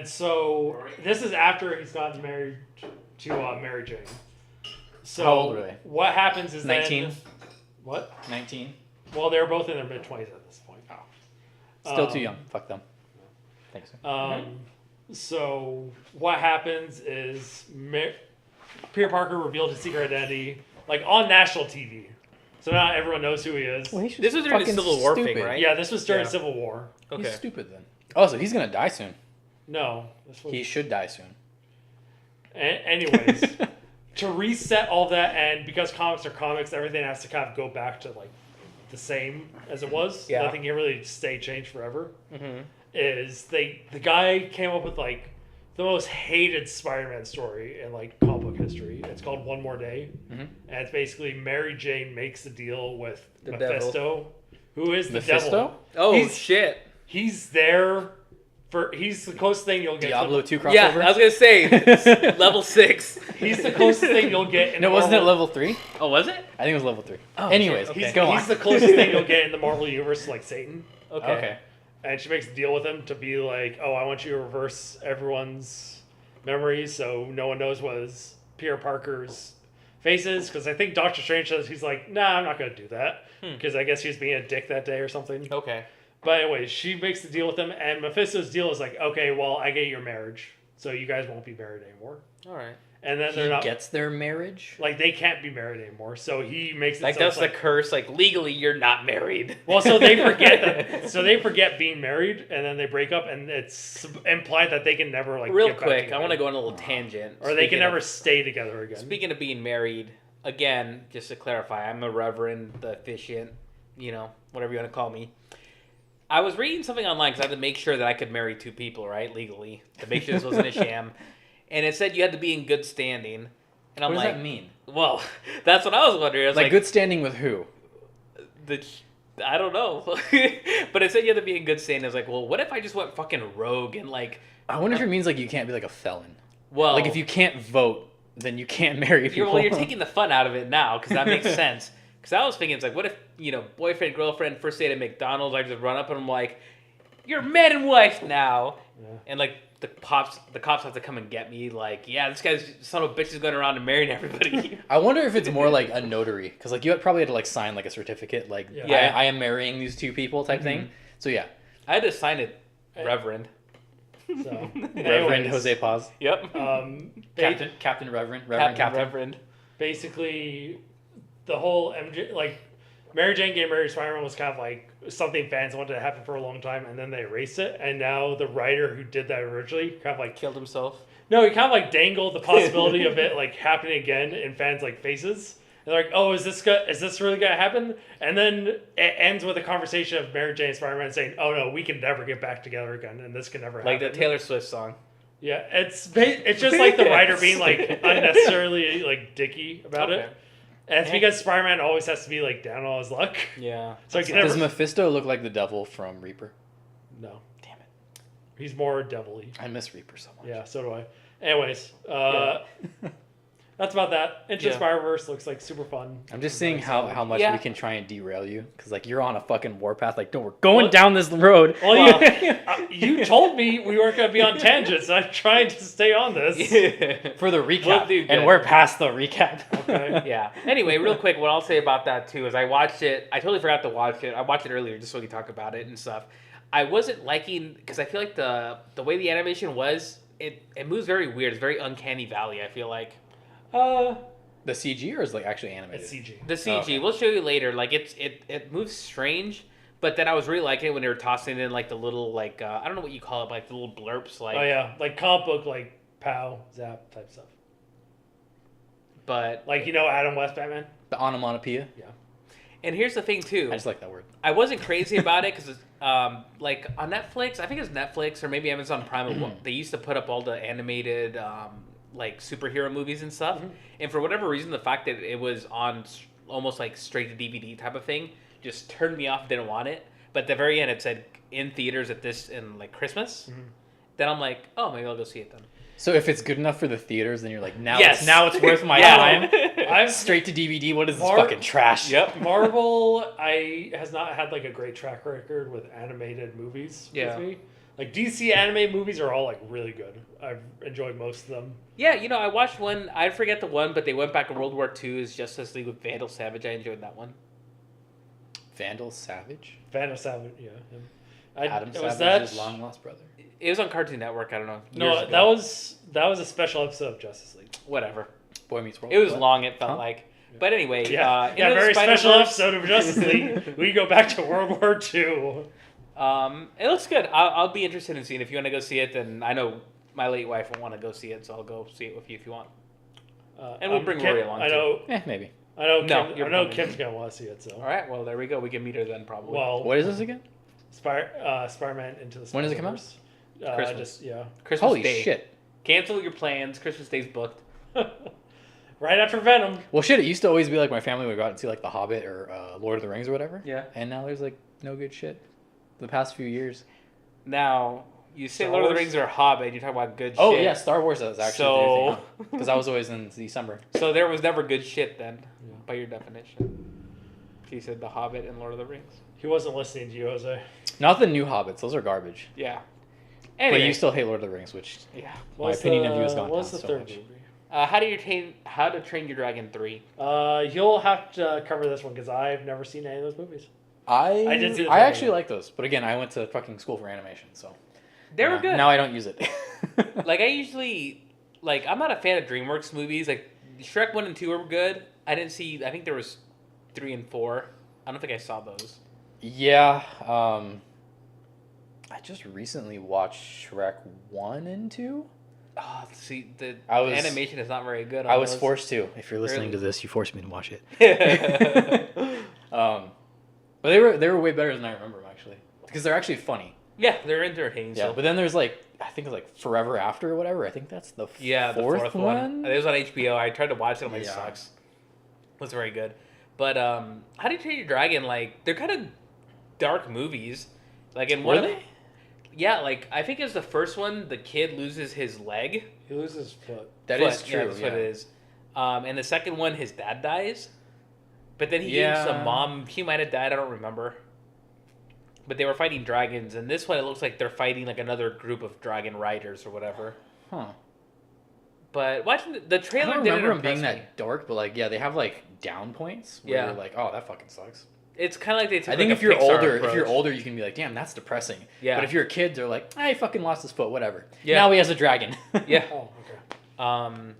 so this is after he's gotten married to Mary Jane. So how old were they? What happens is 19. What? 19. Well, they're both in their mid-20s at this point. Oh. Still too young. Fuck them. Thanks. So what happens is Peter Parker revealed his secret identity like on national TV. So now everyone knows who he is. Well, this was during the Civil War thing, right? Yeah, this was during Civil War. Okay. He's stupid then. Oh, so he's gonna die soon. No. He should die soon. Anyways, to reset all that, and because comics are comics, everything has to kind of go back to like the same as it was. Yeah. Nothing can really stay changed forever. Mm-hmm. The guy came up with like the most hated Spider-Man story in like comic book history. It's called One More Day, and it's basically Mary Jane makes a deal with The Mephisto, devil. who is the Mephisto? devil. Oh shit! He's there for. He's the closest thing you'll get. Diablo 2 crossover? Yeah, I was gonna say level 6. He's the closest thing you'll get. In No, the wasn't it Marvel- level 3? Oh, was it? I think it was level 3. Oh, Anyways, shit, okay. go on. He's the closest thing you'll get in the Marvel universe, like Satan. Okay. And she makes a deal with him to be like, oh, I want you to reverse everyone's memories so no one knows what his Peter Parker's face is. Because I think Doctor Strange says, he's like, nah, I'm not going to do that. Because I guess he was being a dick that day or something. Okay. But anyway, she makes the deal with him. And Mephisto's deal is like, okay, well, I get your marriage. So you guys won't be married anymore. All right. And then He they're not... gets their marriage? Like, they can't be married anymore. So he makes it Like so that's it's the like... curse. Like legally, you're not married. Well, so they forget that. So they forget being married, and then they break up, and it's implied that they can never like. Real get back quick, I together. want to go on a little tangent. Or they can Speaking never of- stay together again. Speaking of being married, again, just to clarify, I'm a reverend, the officiant, whatever you want to call me. I was reading something online because I had to make sure that I could marry 2 people, right, legally, to make sure this wasn't a sham. And it said you had to be in good standing. And I'm What does like, that mean? well, that's what I was wondering. I was Like good standing with who? I don't know. But it said you had to be in good standing. I was like, well, what if I just went fucking rogue and like... I wonder if it means like you can't be like a felon. Well, Like if you can't vote, then you can't marry people. You're taking the fun out of it now because that makes sense. Because I was thinking, it's like, what if, boyfriend, girlfriend, first date at McDonald's, I just run up and I'm like, you're man and wife now. Yeah. And like the cops have to come and get me. Like, yeah, this guy's son of a bitch is going around and marrying everybody. I wonder if it's more like a notary, because like you probably had to like sign like a certificate, like Yeah. I am marrying these 2 people type thing. So yeah, I had to sign it, Reverend. So, Reverend anyways, Jose Paz, Yep. Captain Reverend, Captain Reverend. basically, the whole MJ like Mary Jane getting married to Spider-Man was kind of like something fans wanted to happen for a long time, and then they erased it. And now the writer who did that originally kind of like Killed himself. No, he kind of like dangled the possibility of it like happening again in fans' like faces. And they're like, "Oh, is this really gonna happen?" And then it ends with a conversation of Mary Jane and Spider-Man saying, "Oh no, we can never get back together again, and this can never happen." Like the Taylor Swift song. Yeah, it's just like the writer being like unnecessarily like dicky about it. And it's because Spider-Man always has to be like down on his luck. Yeah. So he can Does never. Mephisto look like the devil from Reaper? No, Damn it, he's more devilly. I miss Reaper so much. Yeah, so do I. Anyways, that's about that. Into Yeah. Spider-Verse looks like super fun. I'm just seeing how much Yeah. we can try and derail you, because like you're on a fucking warpath. Like, no, we're going down this road. Well, you told me we weren't going to be on tangents. I'm trying to stay on this. For the We'll recap, do good. and we're past the recap. Okay. Yeah. Anyway, real quick, what I'll say about that too is I watched it. I totally forgot to watch it. I watched it earlier just so we could talk about it and stuff. I wasn't liking because I feel like the way the animation was, it moves very weird. It's very uncanny valley. I feel like The CG or is like actually animated? It's CG. the CG. Okay. We'll show you later. Like it moves strange. But then I was really liking it when they were tossing in like the little like I don't know what you call it, but, like the little blurps like. Oh yeah, like comic book, like pow, zap type stuff. But Like Adam West Batman. The onomatopoeia. and here's the thing too. I just like that word. I wasn't crazy about it because like on Netflix, I think it was Netflix or maybe Amazon Prime. They used to put up all the animated like superhero movies and stuff. And for whatever reason, the fact that it was on almost like straight to DVD type of thing just turned me off. Didn't want it. But at the very end, it said in theaters in like Christmas. Then I'm like, oh, maybe I'll go see it then. So if it's good enough for the theaters, then you're like, now Yes. it's worth my Yeah. time. I'm Straight to DVD. What is this Mar- fucking trash? Yep. Marvel has not had like a great track record with animated movies Yeah. with me. Like DC animated movies are all like really good. I've enjoyed most of them. Yeah, I watched one. I forget the one, but they went back to World War II's Justice League with Vandal Savage. I enjoyed that one. Vandal Savage? Phantom Savage, yeah. Him. Adam was Savage's that long lost brother. It was on Cartoon Network. I don't know. No, years ago. that was a special episode of Justice League. Whatever. Boy Meets World. It was What? long. It felt Huh? like. But anyway, Yeah, Into the very special Spider-Verse, episode of Justice League. We go back to World War II. It looks good. I'll be interested in seeing it. If you want to go see it, then I know my late wife will want to go see it, so I'll go see it with you if you want. And we'll bring Rory along, too. Maybe. I know Kim's going to want to see it, so. All right, well, there we go. We can meet her then, probably. Well, what is this again? Spider-Man Into the Spider-Verse. When does it come out? Christmas. Christmas Holy Day. shit. Cancel your plans. Christmas Day's booked. Right after Venom. Well, shit, it used to always be like my family would go out and see like The Hobbit or Lord of the Rings or whatever. Yeah. And now there's like no good shit. The past few years. Now, you say Star Lord of the Wars? Rings or Hobbit, you talk about good Oh, shit. yeah, Star Wars was actually because I was always in December. So there was never good shit then, by your definition. He said The Hobbit and Lord of the Rings. He wasn't listening to you, Jose. Not the new Hobbits. Those are garbage. Yeah. Anyway. But you still hate Lord of the Rings, which my opinion of you has gone down What's the so third much. movie? How to Train Your Dragon 3. You'll have to cover this one because I've never seen any of those movies. I did see the I actually like those, but again, I went to fucking school for animation, so They were good. Now I don't use it. Like I usually, I'm not a fan of DreamWorks movies. Like Shrek 1 and 2 were good. I think there was 3 and 4. I don't think I saw those. Yeah, I just recently watched Shrek 1 and 2. Oh, see, the animation is not very good. I was forced to. If you're listening to this, you forced me to watch it. But they were way better than I remember them, actually, because they're actually funny. Yeah, they're entertaining. Yeah, so. but then there's I think it's like Forever After or whatever. I think that's the fourth one. It was on HBO. I tried to watch it. I'm like, Yeah. sucks. It was very good. But How Do You Train Your Dragon? They're kind of dark movies. In one Were they? Yeah, I think it's the first one. The kid loses his leg. He loses his foot. That is true. Yeah, that's what it is. And the second one, his dad dies. But then he gives a mom. She might have died. I don't remember. But they were fighting dragons, and this one it looks like they're fighting another group of dragon riders or whatever. Huh. But watching the trailer, I don't didn't remember them impress being me. that dark, but they have down points where you're like, oh, that fucking sucks. It's kind of like they took I think a if you're Pixar older, approach. you can be like, damn, that's depressing. Yeah. But if you're a kid, they're like, he fucking lost his foot, whatever. Yeah. Now he has a dragon. Yeah. Oh, okay.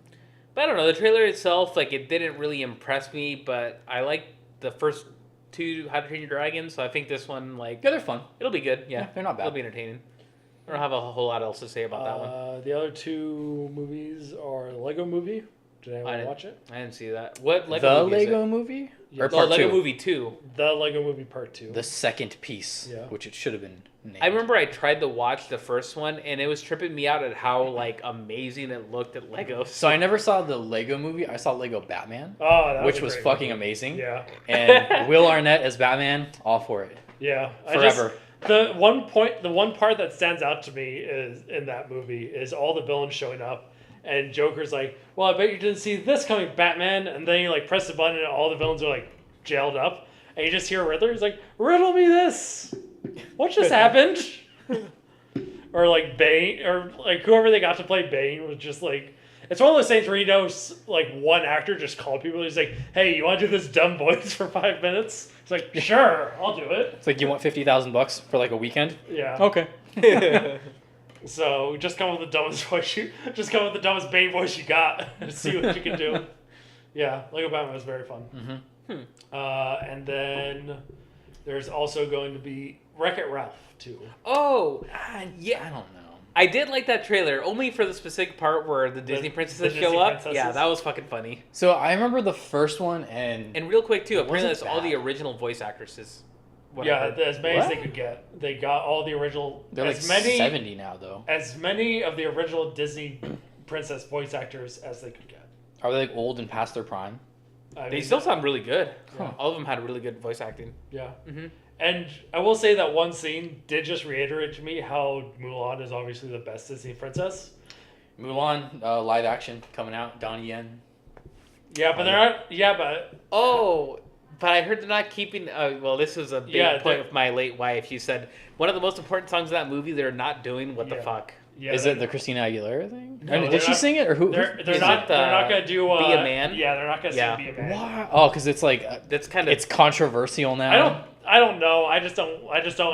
But I don't know. The trailer itself, it didn't really impress me. But I like the first two How to Train Your Dragon, so I think this one, Yeah, they're fun. it'll be good. Yeah, they're not bad. It'll be entertaining. I don't have a whole lot else to say about that one. The other two movies are the Lego Movie. Did anyone watch it? I didn't see that. What Lego movie is it? Movie? Yeah. Or part Lego two? Movie 2. The Lego Movie Part 2. The second piece, Yeah. which it should have been named. I remember I tried to watch the first one, and it was tripping me out at how amazing it looked at Legos. So I never saw the Lego Movie. I saw Lego Batman, Oh, that which was a great fucking movie. amazing. Yeah. And Will Arnett as Batman, all for it. Yeah. Forever. The one part that stands out to me is in that movie is all the villains showing up, and Joker's like, "Well, I bet you didn't see this coming, Batman." And then you press the button, and all the villains are jailed up, and you just hear Riddler. He's like, "Riddle me this. What just happened?" Or Bane, or whoever they got to play Bane was just it's one of those things where one actor just called people. He's like, "Hey, you want to do this dumb voice for 5 minutes?" It's like, "Sure, I'll do it." It's you want $50,000 for a weekend? Yeah. Okay. So just come with the dumbest voice just come with the dumbest Bane voice you got and see what you can do. Yeah, Lego Batman was very fun. Mm-hmm. And then there's also going to be Wreck-It Ralph 2. Oh, yeah. I don't know. I did like that trailer, only for the specific part where the Disney princesses the show Disney up. princesses. Yeah, that was fucking funny. So I remember the first one, and And real quick, too, apparently wasn't that's all the bad. original voice actresses. Yeah, as many as they What? could get. They got all the original. they're as many 70 now, though. as many of the original Disney princess voice actors as they could get. Are they old and past their prime? They still sound really good. Huh. All of them had really good voice acting. Yeah. Mm-hmm. And I will say that one scene did just reiterate to me how Mulan is obviously the best Disney princess. Mulan, live action coming out. Donnie Yen. Yeah, but they're not. Yeah, but Oh, but I heard they're not keeping. Well, this was a big Yeah, point of my late wife. She said one of the most important songs of that movie they're not doing. What the Yeah. fuck? yeah, Is they're it the Christina Aguilera thing? No, I mean, they're did she not- sing it, or who? They're Is not. it, They're not gonna do. Be a Man? Yeah, they're not gonna Yeah. sing Be a Man. Why? Oh, because it's That's kind of. it's controversial now. I don't know. I just don't.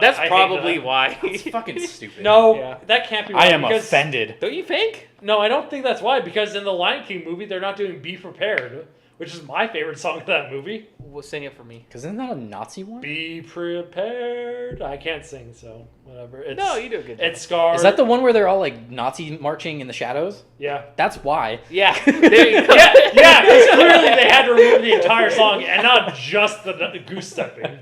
That's I hate probably that. why. It's fucking stupid. No, Yeah. that can't be. I Right am because, offended. Don't you think? No, I don't think that's why. Because in the Lion King movie, they're not doing "Be Prepared," which is my favorite song of that movie. Well, sing it for me. Because isn't that a Nazi one? Be prepared. I can't sing, so whatever. No, you do a good job. It's Scar. Is that the one where they're all like Nazi marching in the shadows? Yeah. That's why. Yeah. There you go. Yeah, because clearly they had to remove the entire song and not just the goose stepping.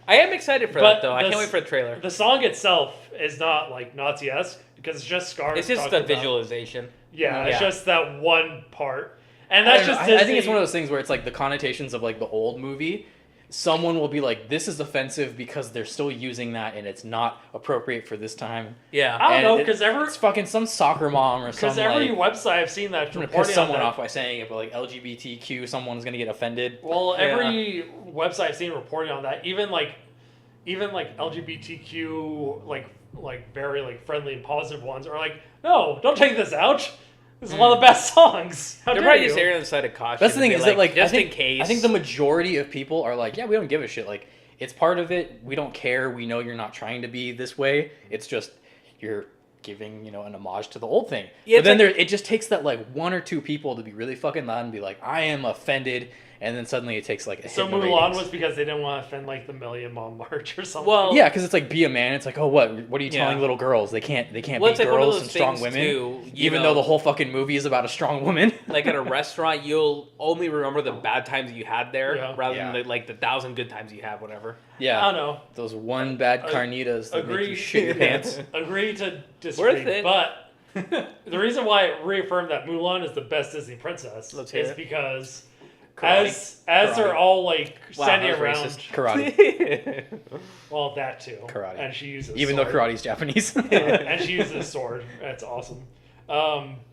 I am excited for But that, though. I can't wait for the trailer. The song itself is not like Nazi-esque because it's just Scar. It's just the visualization. Yeah, it's just that one part. And that's just I think it's one of those things where it's like the connotations of like the old movie. Someone will be like, this is offensive because they're still using that and it's not appropriate for this time. Yeah. I don't know, because it's fucking some soccer mom or some because every like, website I've seen that's I'm gonna reporting piss someone on that. off by saying it, but like LGBTQ, someone's gonna get offended. Well, every website I've seen reporting on that, even like LGBTQ like very like friendly and positive ones are like, no, don't take this out. This is one of the best songs. How They're dare probably you? just erring on the side of caution. That's the thing, is that like just I think, in case. I think the majority of people are like, yeah, we don't give a shit. Like, it's part of it. We don't care. We know you're not trying to be this way. It's just you're giving, an homage to the old thing. Yeah, but then like, it just takes that like one or two people to be really fucking loud and be like, I am offended. And then suddenly it takes like a hit So in the Mulan ratings. was because they didn't want to offend like the Million Mom March or something. Well, Yeah, because it's like be a man. It's like, oh, what are you telling little girls? They can't Well, be it's like one of girls those and strong things, women. too, even though the whole fucking movie is about a strong woman. like at a restaurant, you'll only remember the bad times you had there, rather than the 1,000 good times you have, whatever. Yeah, I don't know. Those one bad carnitas that make you shit your pants. Agree to disagree. Worth it. But the reason why it reaffirmed that Mulan is the best Disney princess Let's hear is it. because Karate. as they're all like Wow, standing that was around, racist. Karate. well, that too. Karate. And she uses Even though sword. karate's Japanese. And she uses a sword. That's awesome.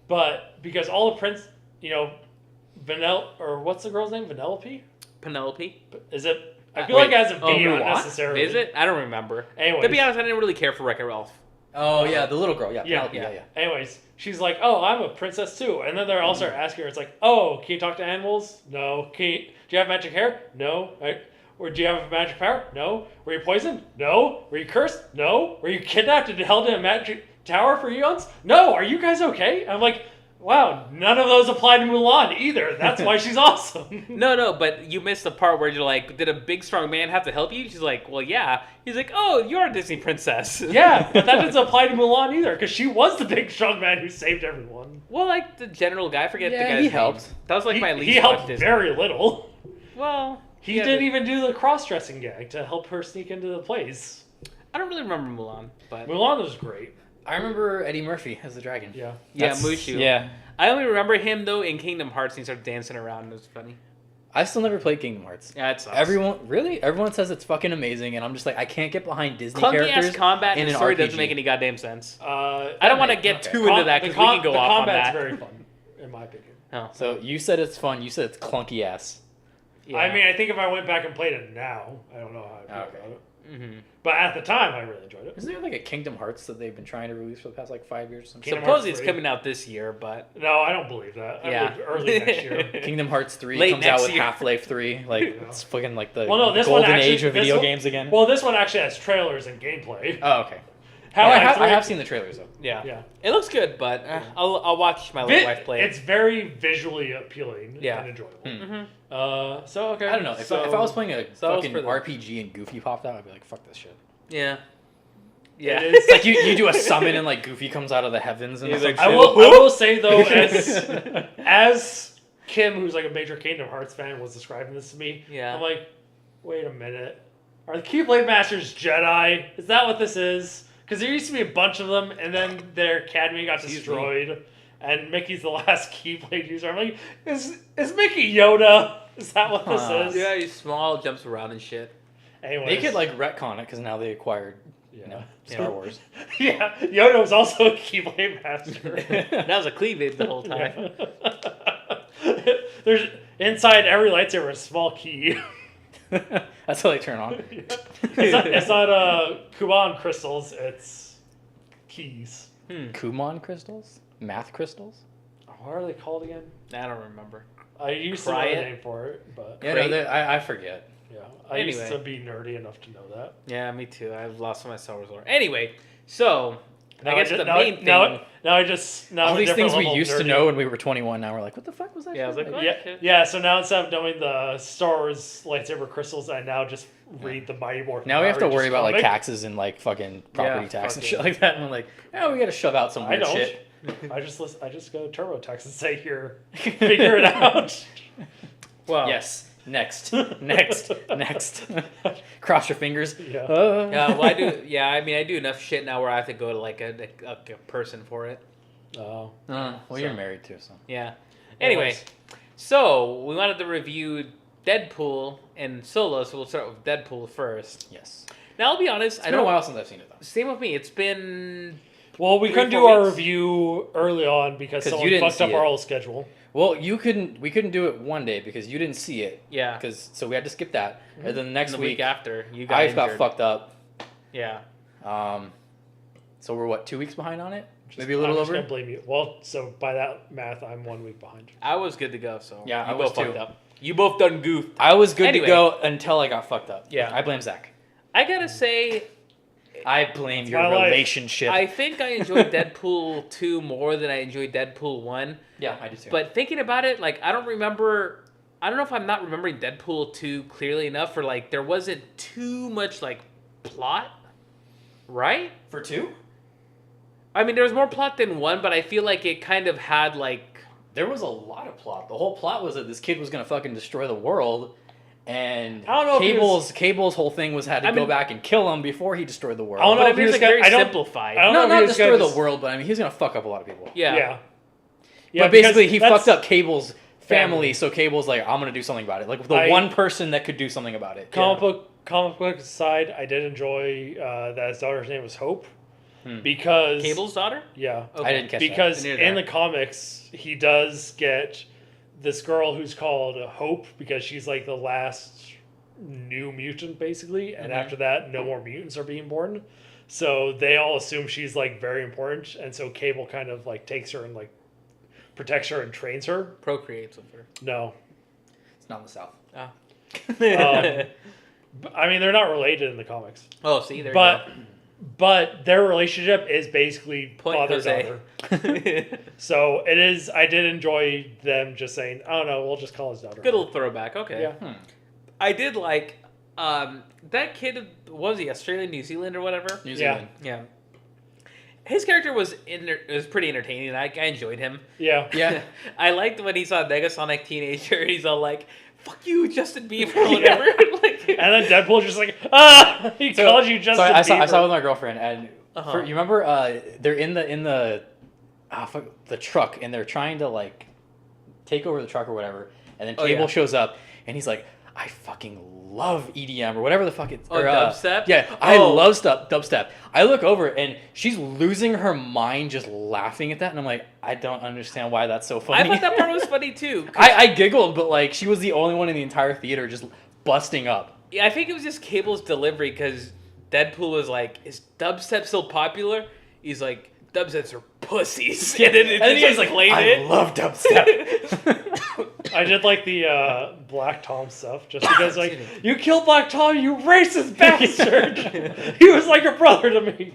But because all the or what's the girl's name? Vanellope? Penelope? Is it? I feel Wait, like it has a V Mulan? unnecessarily. Is it? I don't remember. Anyways. To be honest, I didn't really care for Wreck-It Ralph. Oh, yeah, the little girl. Yeah, Yeah. Penelope, yeah. Anyways, she's like, "Oh, I'm a princess too," and then they all start asking her. It's like, "Oh, can you talk to animals? No. Do you have magic hair? No. Or do you have a magic power? No. Were you poisoned? No. Were you cursed? No. Were you kidnapped and held in a magic tower for eons? No. Are you guys okay?" I'm like, wow, none of those apply to Mulan either. That's why she's awesome. No, but you missed the part where you're like, did a big strong man have to help you? She's like, well, yeah. He's like, oh, you're a Disney princess. Yeah, but that doesn't apply to Mulan either, because she was the big strong man who saved everyone. Well, like the general guy, I forget Yeah, the guy's he name. helped. That was like my least He helped watched Disney. very little. Well, He didn't even do the cross-dressing gag to help her sneak into the place. I don't really remember Mulan, but Mulan was great. I remember Eddie Murphy as the dragon. Yeah. yeah, Mushu. Yeah. I only remember him though in Kingdom Hearts. And he started dancing around. It was funny. I still never played Kingdom Hearts. Yeah, it sucks. Everyone says it's fucking amazing, and I'm just like, I can't get behind Disney Clunky characters ass combat in and an the story RPG. doesn't make any goddamn sense. I I don't want to get too into that because we can go off on The combat's that. very fun, in my opinion. Oh. So you said it's fun. You said it's clunky ass. Yeah. I mean, I think if I went back and played it now, I don't know how I feel Okay. about it. Mm-hmm. But at the time, I really enjoyed it. Isn't there like a Kingdom Hearts that they've been trying to release for the past like 5 years? Or something? Kingdom Supposedly Hearts it's 3. coming out this year, but No, I don't believe that. Yeah. I believe early next year. Kingdom Hearts 3 Late comes out next with year. Half-Life 3. Like, it's fucking like the Well, no, this one golden actually- age of this video one- games again. Well, this one actually has trailers and gameplay. Oh, okay. Half-Life I 3 have seen the trailers, though. yeah. Yeah. It looks good, but I'll watch my little wife play it. It's very visually appealing Yeah. and enjoyable. Mm-hmm. So, okay. I don't know. If I was playing a So that was fucking for the- RPG and Goofy popped out, I'd be like, fuck this shit. Yeah. Yeah. It is- It's like you do a summon and like Goofy comes out of the heavens and He's some like, I shit. will say though, as Kim, who's like a major Kingdom Hearts fan, was describing this to me, Yeah. I'm like, wait a minute, are the Keyblade Masters Jedi? Is that what this is? Because there used to be a bunch of them, and then their academy got destroyed, and Mickey's the last Keyblade user. I'm like, is Mickey Yoda? Is that what this is? Yeah, he's small, jumps around and shit. Anyways, They could like retcon it because now they acquired, Star Wars. yeah, Yoda was also a Keyblade Master. That was a cleavage the whole time. There's inside every lightsaber a small key. That's how they turn on. It's not Kuban crystals, it's keys. Kumon crystals? Math crystals? What are they called again? I don't remember. I used to know Cry the it? name for it, but Yeah, Great. no, I forget. yeah, I Anyway. used to be nerdy enough to know that. Yeah, me too. I've lost my Star Wars lore. Anyway, so I guess the main thing. Now all I'm these things we used to nerdy. know when we were 21. Now we're like, what the fuck was that? Yeah, I was like, what? Yeah. So now instead of knowing the Star Wars lightsaber crystals, I now just read the Mighty Morphin. Now we have to Power worry Rangers about like comic. taxes and like fucking property tax and fucking- shit like that. And we're like, oh, we got to shove out some I weird don't. shit. I just go TurboTax and say here, figure it out. Well, Yes. Next. Next. Cross your fingers. Yeah. Yeah, well, I do. Yeah, I mean, I do enough shit now where I have to go to like a person for it. Oh. Well, you're married too, so. Yeah. Anyway, so we wanted to review Deadpool and Solo, so we'll start with Deadpool first. Yes. Now, I'll be honest, It's been a while since I've seen it though. Same with me. It's been. Well, we 3-4 couldn't do our weeks. review early on because 'Cause you someone didn't fucked up see our it. whole schedule. Well, we couldn't do it one day because you didn't see it. Yeah. So we had to skip that. And then the next the week, after you got I got injured. fucked up. Yeah. So we're 2 weeks behind on it? Maybe a little I'm over. just gonna blame you. Well, so by that math, I'm 1 week behind. I was good to go, so Yeah, you I was both fucked too. up. You both done goofed. I was good Anyway. to go until I got fucked up. Yeah. I blame Zach. I gotta say, I blame your my life. relationship. I think I enjoyed Deadpool 2 more than I enjoyed Deadpool 1. Yeah, I do too. But thinking about it, like, I don't know if I'm not remembering Deadpool 2 clearly enough, or like, there wasn't too much like plot, right? for 2? I mean, there was more plot than 1, but I feel like it kind of had like. There was a lot of plot. The whole plot was that this kid was gonna fucking destroy the world, and I don't know if he was- Cable's whole thing was had to go back and kill him before he destroyed the world. I don't know But if I he mean, was it's like gonna- very I don't- simplified. I don't know if not he was destroy gonna the world, but I mean he's gonna fuck up a lot of people. Yeah. Yeah. But basically, he because fucked up Cable's family, Family. so Cable's like, I'm gonna do something about it. Like the one person that could do something about it. Comic book aside, I did enjoy that his daughter's name was Hope. Because Cable's daughter? Yeah. Okay. I didn't catch Because I knew in that. the comics, he does get this girl who's called Hope because she's like the last new mutant, basically. And after that, no more mutants are being born. So they all assume she's like very important. And so Cable kind of like takes her and like protects her and trains her. Procreates with her. No. It's not in the South. Ah. I mean, they're not related in the comics. Oh, see, there But you go. but their relationship is basically Point father-daughter. So it is. I did enjoy them just saying, "Oh no, we'll just call his daughter." Good little throwback. Okay. Yeah. I did like that kid. Was he Australian, New Zealand, or whatever? New Yeah. Zealand. Yeah. His character was pretty entertaining. I enjoyed him. Yeah. Yeah. I liked when he saw Negasonic Teenager. He's all like, "Fuck you, Justin Bieber," or whatever. Like, And then Deadpool's just like, "Ah, he called you Justin So I Bieber." saw with my girlfriend, and Uh-huh. you remember they're in the truck, and they're trying to like take over the truck or whatever, and then Oh, Cable yeah. shows up, and he's like, I fucking love EDM or whatever the fuck it's. Oh, or, dubstep? Yeah, I Oh. love dubstep. I look over and she's losing her mind, just laughing at that, and I'm like, I don't understand why that's so I funny. thought that part was funny too. 'Cause I giggled, but like she was the only one in the entire theater just busting up. I think it was just Cable's delivery because Deadpool was like, "Is dubstep still popular?" He's like, "Dubsteps are pussies." And then it And just he's like, played I it. love dubstep. I did like the Black Tom stuff, just because like, you killed Black Tom, you racist bastard. He was like a brother to me.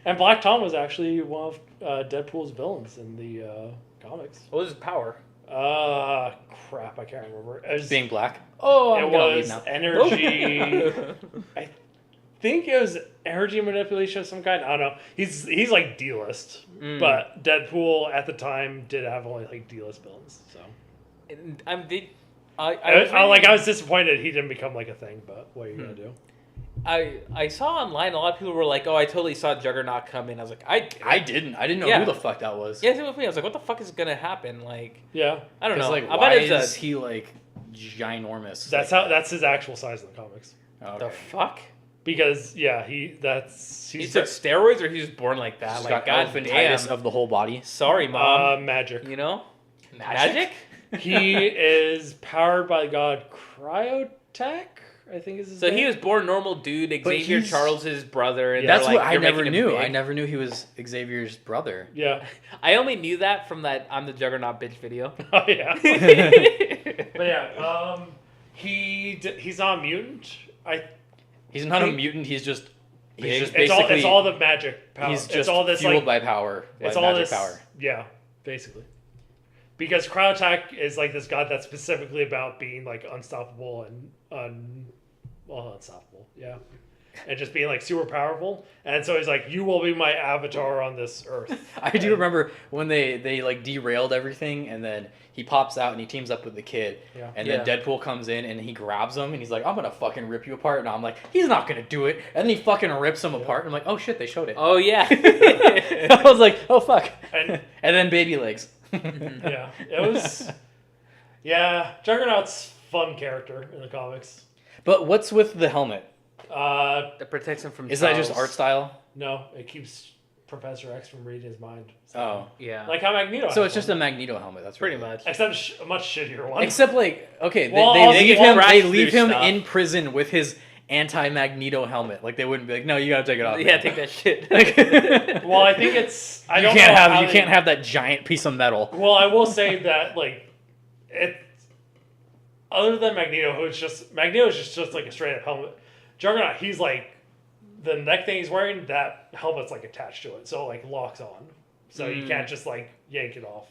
And Black Tom was actually one of Deadpool's villains in the comics. What was his power? Crap, I can't remember. It was, Being black. Oh, I'm it gonna leave was now. energy. I think it was energy manipulation of some kind. I don't know. He's like D-list, but Deadpool at the time did have only like D-list villains. So And I was disappointed he didn't become like a thing. But what are you gonna do? I saw online a lot of people were like, "Oh, I totally saw Juggernaut come in." I was like, I didn't know Yeah. who the fuck that was. Yeah, same with me. I was like, "What the fuck is gonna happen?" Like, Yeah, I don't know. Like, I why bet it's is he like ginormous? that's his actual size in the comics. Okay. the fuck. Because yeah, He he's took steroids, or he was born like that. He's Like, got god elephantitis damn. of the whole body. Sorry, mom. magic. You know, magic. He is powered by the god Cryotech, I think is his So name. he was born normal dude. Xavier he's- Charles' brother. And That's they're like, what I "You're never making him knew. big." I never knew he was Xavier's brother. Yeah. I only knew that from that "I'm the Juggernaut" bitch video. Oh yeah. But yeah, he's not a mutant. He's not a He- mutant. He's just He's just basically, it's all the magic power. He's just it's all this, fueled like, by power. It's by all magic this power. Yeah, basically. Because Cryo Attack is like this god that's specifically about being like unstoppable and unstoppable. Yeah. And just being like super powerful. And so he's like, you will be my avatar on this earth. I do remember when they like derailed everything, and then he pops out and he teams up with the kid. Yeah. And then Deadpool comes in and he grabs him and he's like, I'm gonna fucking rip you apart. And I'm like, he's not gonna do it. And then he fucking rips him apart. And I'm like, oh shit, they showed it. Oh yeah. I was like, oh fuck. And then baby legs. Yeah. It was. Yeah. Juggernaut's fun character in the comics. But what's with the helmet? That protects him from. Is that just art style? No, it keeps Professor X from reading his mind. So. Oh, yeah. Like how Magneto. So it's just a Magneto helmet. That's pretty really much. Except a much shittier one. Except like, okay, Well, they leave him stuff. in prison with his anti-Magneto helmet. Like they wouldn't be like, no, you gotta take it off. Yeah, take that shit. Well, I think it's. You can't have that giant piece of metal. Well, I will say that like it. Other than Magneto, Magneto's just like a straight up helmet. Juggernaut, he's like the neck thing he's wearing. That helmet's like attached to it, so it like locks on. So you can't just like yank it off.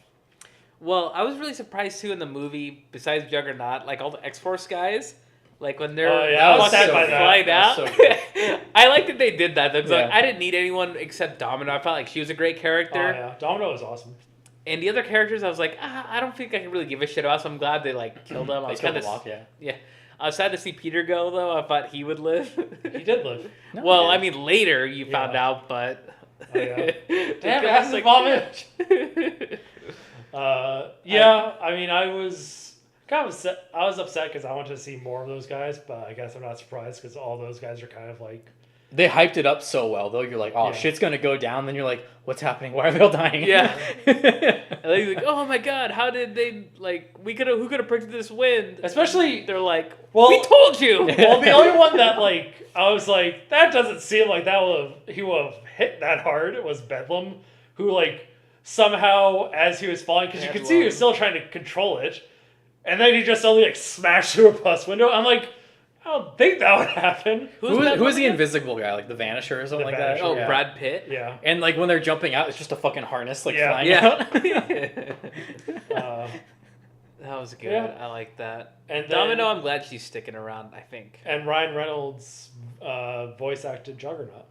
Well, I was really surprised too in the movie. Besides Juggernaut, like all the X-Force guys, like when they're I was sad by that. flying out. So good. I like that they did that. Because Yeah. like, I didn't need anyone except Domino. I felt like she was a great character. Oh yeah, Domino is awesome. And the other characters, I was like, I don't think I can really give a shit about. So I'm glad they like killed them. I was kind of yeah. I was sad to see Peter go though. I thought he would live. He did live. No, Well, he I didn't. mean later you found out, but Oh, yeah. Damn, Damn, acid vomit. Yeah, I mean, I was kind of upset. I was upset because I wanted to see more of those guys, but I guess I'm not surprised because all those guys are kind of like. They hyped it up so well, though. You're like, oh, Yeah. shit's gonna go down. Then you're like, what's happening? Why are they all dying? Yeah. And then he's like, oh my god, how did they like? Who could have predicted this wind? Especially, They're like, well, we told you. Well, the only one that like I was like, that doesn't seem like he would have hit that hard. It was Bedlam, who like somehow as he was falling, because you could see he was still trying to control it, and then he just suddenly like smashed through a bus window. I'm like, I don't think that would happen. Who is the invisible guy? Like the Vanisher or something like that? Vanisher, Oh, yeah. Brad Pitt. Yeah. And like when they're jumping out, it's just a fucking harness like Yeah. flying Yeah. out. That was good. Yeah. I like that. And then, Domino, I'm glad she's sticking around. I think. and Ryan Reynolds voice acted Juggernaut.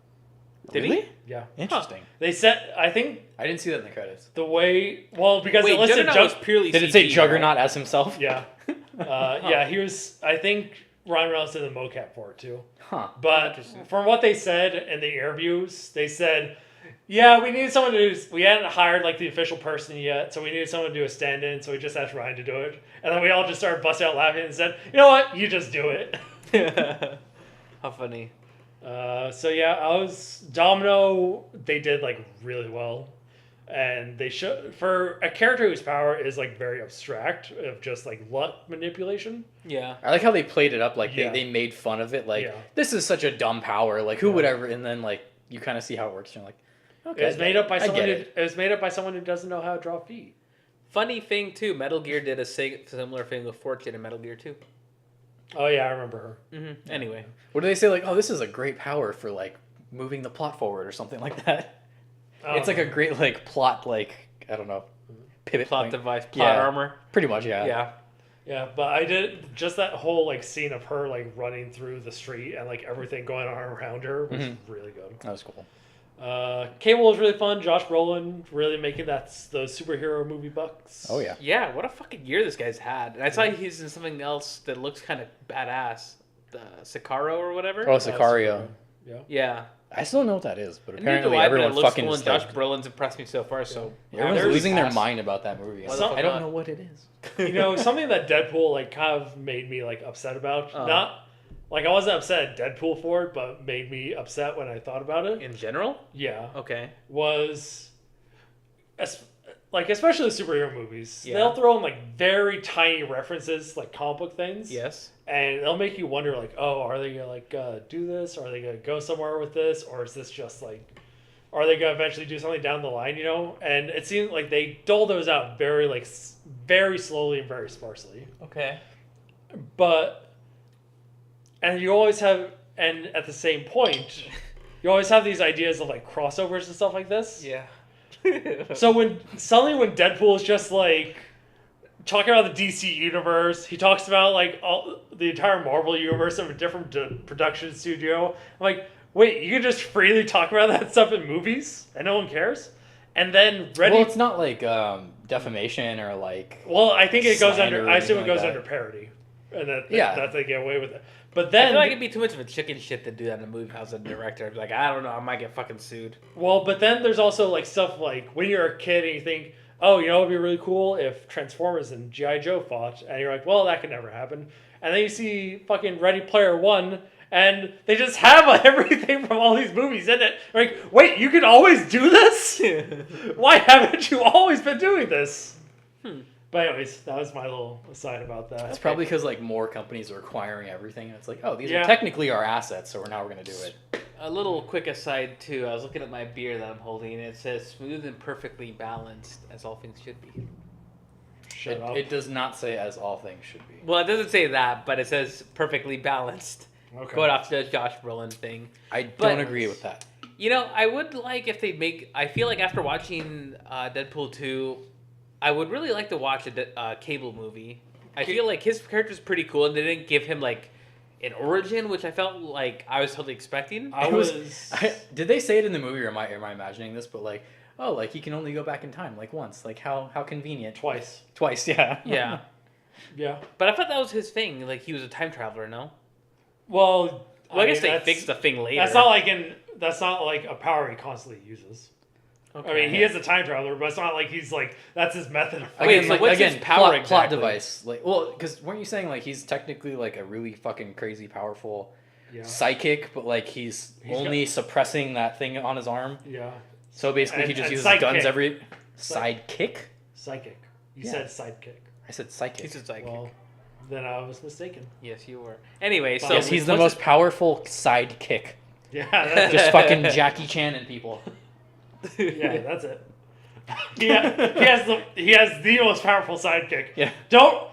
Did Really? he? Yeah. Interesting. They said, I think I didn't see that in the credits. the way, well, because Wait, it listed Juggernaut was purely Did it say CG, Juggernaut as himself? Yeah. Yeah, he was, I think Ryan Reynolds did the mocap for it too. Huh. But from what they said in the interviews, they said, yeah, we needed someone to do, we hadn't hired like the official person yet, so we needed someone to do a stand-in, so we just asked Ryan to do it. And then we all just started busting out laughing and said, you know what, you just do it. How funny. So yeah, Domino, they did like really well. And they show for a character whose power is like very abstract of just like luck manipulation. Yeah. I like how they played it up, like Yeah. they made fun of it, like Yeah. this is such a dumb power, like who would ever, and then like you kind of see how it works, and you're like, okay, It was made up by I someone. get It was made up by someone who doesn't know how to draw feet. Funny thing too, Metal Gear did a similar thing with Fortune in Metal Gear 2. Oh yeah, I remember her. Mm-hmm. Anyway. What do they say? Like, oh, this is a great power for like moving the plot forward or something like that. It's like a great like plot, like I don't know, pivot Plot point. device, plot Yeah. armor. Pretty much, yeah. Yeah. Yeah, but I did just that whole like scene of her like running through the street and like everything going on around her was really good. That was cool. Cable was really fun. Josh Brolin really making those superhero movie bucks. Oh yeah. Yeah, what a fucking year this guy's had. And I saw he's in something else that looks kind of badass. The Sicario or whatever. Oh, Sicario. Yeah. Yeah. I still don't know what that is, but And neither do apparently I, but it everyone looks fucking cool, is and Josh stoked. Brolin's impressed me so far, so... Everyone's There's losing their past- mind about that movie. Why the fuck I don't not? know what it is. You know, something that Deadpool like kind of made me like upset about. Oh. Not like I wasn't upset at Deadpool for it, but made me upset when I thought about it. In general? Yeah, Okay. was like especially the superhero movies. Yeah. They'll throw in like very tiny references, like comic book things. Yes. And they'll make you wonder, like, oh, are they gonna like do this? Are they gonna go somewhere with this, or is this just like, are they gonna eventually do something down the line? You know? And it seemed like they dole those out very like very slowly and very sparsely. Okay. But and you always have, and at the same point, you always have these ideas of like crossovers and stuff like this. Yeah. So when Deadpool is just like talking about the DC universe, he talks about like all the entire Marvel universe of a different production studio. I'm like, wait, you can just freely talk about that stuff in movies and no one cares? And then Well, it's not like defamation or like. Well, I think it goes under. I assume it goes like under parody, and that they get away with it. But I then, feel like it'd be too much of a chicken shit to do that in a movie if I was a director. I'd be like, I don't know, I might get fucking sued. well, but then there's also like stuff like when you're a kid and you think, oh, you know, it'd be really cool if Transformers and G.I. Joe fought, and you're like, well, that could never happen. And then you see fucking Ready Player One, and they just have everything from all these movies in it. You're like, wait, you can always do this? Why haven't you always been doing this? But anyways, that was my little aside about that. It's probably because like more companies are acquiring everything, and it's like, oh, these are technically our assets, so now we're gonna do it. A little quick aside too. I was looking at my beer that I'm holding, and it says "smooth and perfectly balanced," as all things should be. Shut up. It does not say as all things should be. Well, it doesn't say that, but it says perfectly balanced. Okay. Going off the Josh Brolin thing. Don't agree with that. You know, I would like if they make. I feel like after watching Deadpool 2, I would really like to watch a Cable movie. I feel like his character's pretty cool, and they didn't give him like an origin, which I felt like I was totally expecting. Did they say it in the movie, or am I imagining this? But like, oh, like he can only go back in time like once. Like how convenient. Twice, yeah. Yeah. Yeah. But I thought that was his thing. Like he was a time traveler, no? Well, I guess they fixed the thing later. That's not like a power he constantly uses. Okay. I mean, he is a time traveler, but it's not like he's like that's his method of fighting. Wait, so what's his power exactly? Plot device. Like, well, because weren't you saying like he's technically like a really fucking crazy powerful psychic, but like he's only suppressing that thing on his arm? Yeah. So basically, he just uses guns every sidekick. Psychic. You said sidekick. I said psychic. He said psychic. Well, then I was mistaken. Yes, you were. Anyway, so yes, he's the most powerful sidekick. Yeah, that's just fucking Jackie Chan and people. Yeah, that's it. He has the most powerful sidekick. Yeah.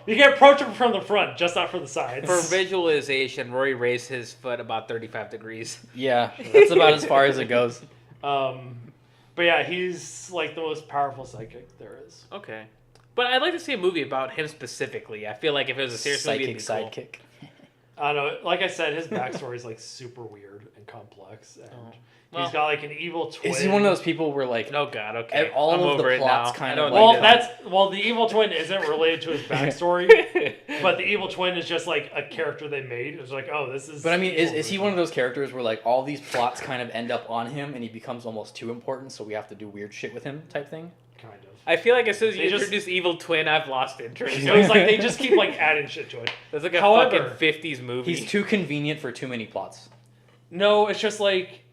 You can approach him from the front, just not from the sides. For visualization, Rory raised his foot about 35 degrees. Yeah, that's about as far as it goes. But yeah, he's like the most powerful psychic there is. Okay. But I'd like to see a movie about him specifically. I feel like if it was a serious movie, it'd be cool. Sidekick. I don't know. Like I said, his backstory is like super weird and complex, and he's got like an evil twin. Is he one of those people where like, oh god, okay, all of the plots kind of the evil twin isn't related to his backstory, but the evil twin is just like a character they made. It's like, oh, this is. But I mean, is he one of those characters where like all these plots kind of end up on him, and he becomes almost too important, so we have to do weird shit with him, type thing? Kind of. I feel like as soon as you introduce evil twin, I've lost interest. So it's like they just keep like adding shit to it. That's like a fucking 50s movie. He's too convenient for too many plots. No, it's just like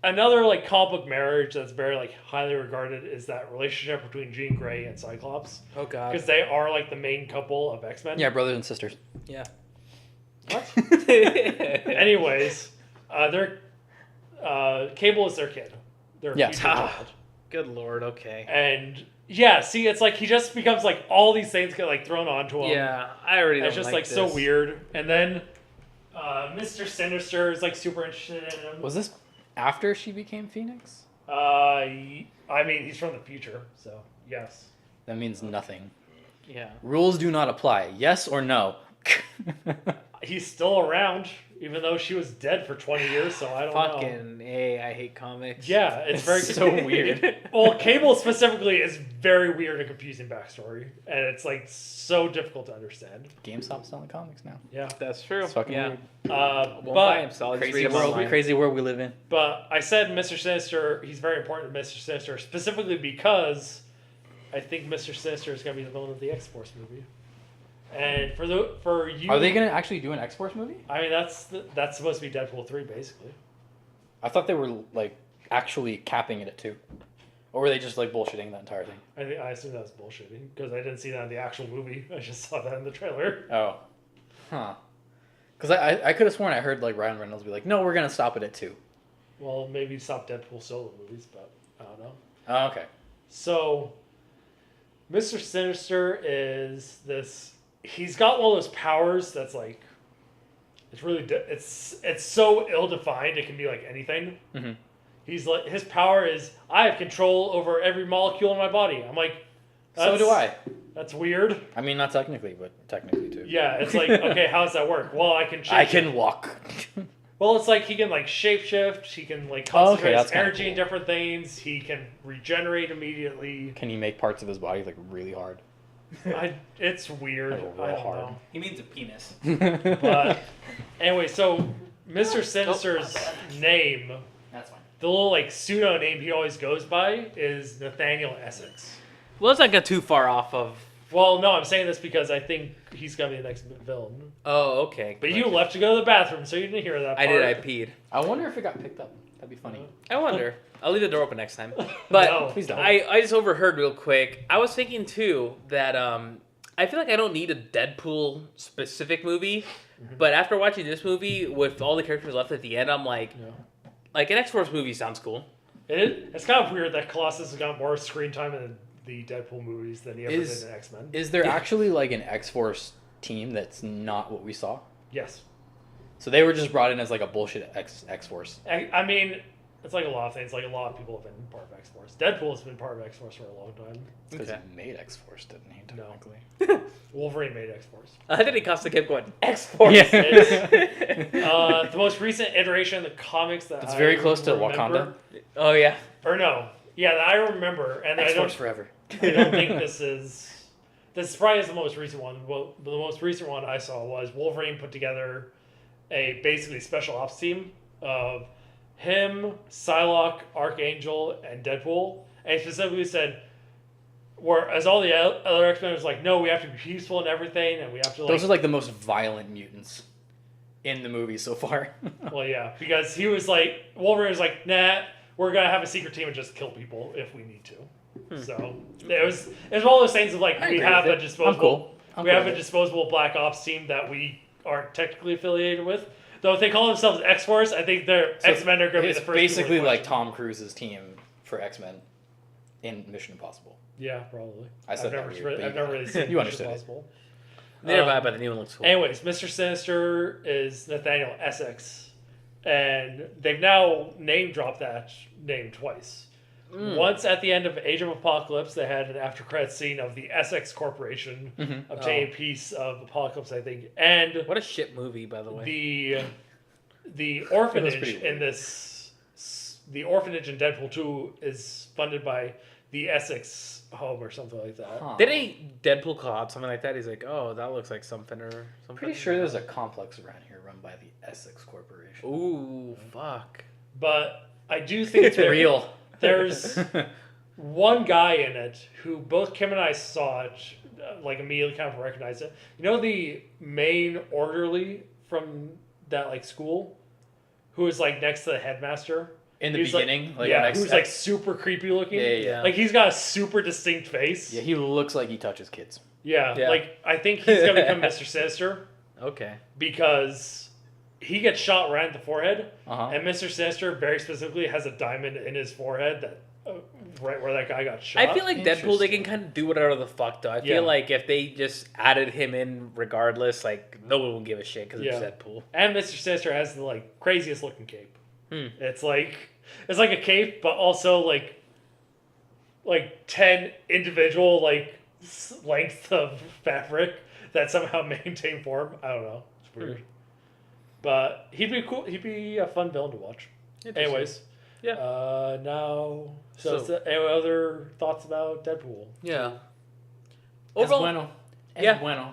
another like comic book marriage that's very like highly regarded is that relationship between Jean Grey and Cyclops. Oh god. Because they are like the main couple of X-Men. Yeah, brothers and sisters. Yeah. What? Anyways, Cable is their kid. Their future child. Good lord, okay. And yeah, see, it's like he just becomes like all these things get like thrown onto him. Yeah, I already. It's just like this. so weird. And then Mr. Sinister is like super interested in him. Was this after she became Phoenix? I mean, he's from the future, so yes. That means nothing. Yeah. Rules do not apply. Yes or no? He's still around, even though she was dead for 20 years, so I don't know. Fucking A, I hate comics. Yeah, it's very so weird. Well, Cable specifically is very weird and confusing backstory, and it's like so difficult to understand. GameStop's selling comics now. Yeah, that's true. It's fucking weird. Won't buy him, so crazy world we live in. But I said Mr. Sinister, he's very important to Mr. Sinister, specifically because I think Mr. Sinister is going to be the villain of the X-Force movie. And for you, are they gonna actually do an X-Force movie? I mean, that's supposed to be Deadpool 3, basically. I thought they were like actually capping it at 2, or were they just like bullshitting that entire thing? I assume that was bullshitting because I didn't see that in the actual movie. I just saw that in the trailer. Oh, huh? Because I could have sworn I heard like Ryan Reynolds be like, "No, we're gonna stop it at 2." Well, maybe stop Deadpool solo movies, but I don't know. Oh, okay. So, Mr. Sinister is this. He's got one of those powers that's like It's really it's so ill-defined. It can be like anything. Mm-hmm. He's like, his power is, I have control over every molecule in my body. I'm like, so do I. That's weird. I mean, not technically, but technically too. Yeah, it's like, okay, how does that work? Well, I can. I can walk. Well, it's like he can like shapeshift. He can like concentrate his energy in different things. He can regenerate immediately. Can he make parts of his body like really hard? It's weird. I don't know. He means a penis. But anyway, so Mr. Sinister's name, that's fine. The little like pseudo name he always goes by is Nathaniel Essex. Well, let's not get too far off of. Well, no, I'm saying this because I think he's gonna be the next villain. Oh, okay. But you left to go to the bathroom, so you didn't hear that part. I did. I peed. I wonder if it got picked up. That'd be funny. I wonder. I'll leave the door open next time. But No, please don't. I just overheard real quick. I was thinking too that I feel like I don't need a Deadpool specific movie, but after watching this movie with all the characters left at the end, I'm like, like an X-Force movie sounds cool. It's kind of weird that Colossus has got more screen time in the Deadpool movies than he ever did in X-Men. Is there actually like an X-Force team that's not what we saw? Yes. So they were just brought in as like a bullshit X-Force. I mean, it's like a lot of things. Like a lot of people have been part of X-Force. Deadpool has been part of X-Force for a long time. Because he made X-Force, didn't he? Technically. No. Wolverine made X-Force. I think Costa kept going X-Force. Yeah. The most recent iteration of the comics that it's very close to Wakanda. Oh yeah. Or no. Yeah, that I remember. And X-Force forever. I don't think this is probably the most recent one. Well, the most recent one I saw was Wolverine put together a basically special ops team of him, Psylocke, Archangel, and Deadpool. And he specifically said, whereas all the other X-Men was like, no, we have to be peaceful and everything, and we have to like... Those are like the most violent mutants in the movie so far. Well, yeah, because he was like, Wolverine was like, nah, we're going to have a secret team and just kill people if we need to. So it was one of those things of like, we have a disposable... We have a disposable Black Ops team that we aren't technically affiliated with. Though if they call themselves X-Force, I think their X-Men are going to be the first. It's basically like Tom Cruise's team for X-Men in Mission Impossible. Yeah, probably. I've never really seen you Mission Impossible. Never mind, but the new one looks cool. Anyways, Mr. Sinister is Nathaniel Essex, and they've now name dropped that name twice. Once at the end of Age of Apocalypse, they had an after credits scene of the Essex Corporation obtaining a piece of Apocalypse, I think. And what a shit movie, by the way. The orphanage in this, the orphanage in Deadpool 2 is funded by the Essex home or something like that. Huh. Didn't Deadpool call out something like that? He's like, oh, that looks like something or something. Pretty sure there's a complex around here run by the Essex Corporation. Ooh, fuck. But I do think it's real. There's one guy in it who both Kim and I saw it, like immediately kind of recognized it. You know the main orderly from that like school, who is like next to the headmaster in the beginning, who's like super creepy looking. Yeah. Like he's got a super distinct face. Yeah, he looks like he touches kids. Yeah. Like I think he's gonna become Mr. Sinister. Okay. Because he gets shot right in the forehead, and Mr. Sinister very specifically has a diamond in his forehead that right where that guy got shot. I feel like Deadpool, they can kind of do whatever the fuck though. I feel like if they just added him in regardless, like no one will give a shit because it's Deadpool. And Mr. Sinister has the like craziest looking cape. It's like a cape, but also like 10 individual like lengths of fabric that somehow maintain form. I don't know. It's weird. But he'd be cool. He'd be a fun villain to watch. Anyways, now, any other thoughts about Deadpool? Yeah. Overall, bueno.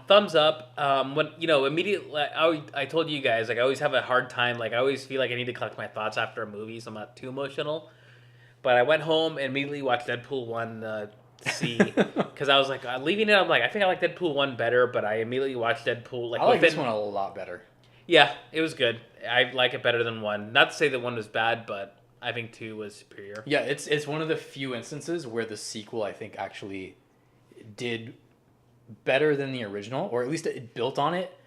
Thumbs up. When immediately, I told you guys like I always have a hard time. Like I always feel like I need to collect my thoughts after a movie, so I'm not too emotional. But I went home and immediately watched Deadpool 1 to see because I was like leaving it. I'm like I think I like Deadpool 1 better, but I immediately watched Deadpool like I like this one a lot better. Yeah, it was good. I like it better than 1. Not to say that 1 was bad, but I think 2 was superior. Yeah, it's one of the few instances where the sequel, I think, actually did better than the original, or at least it built on it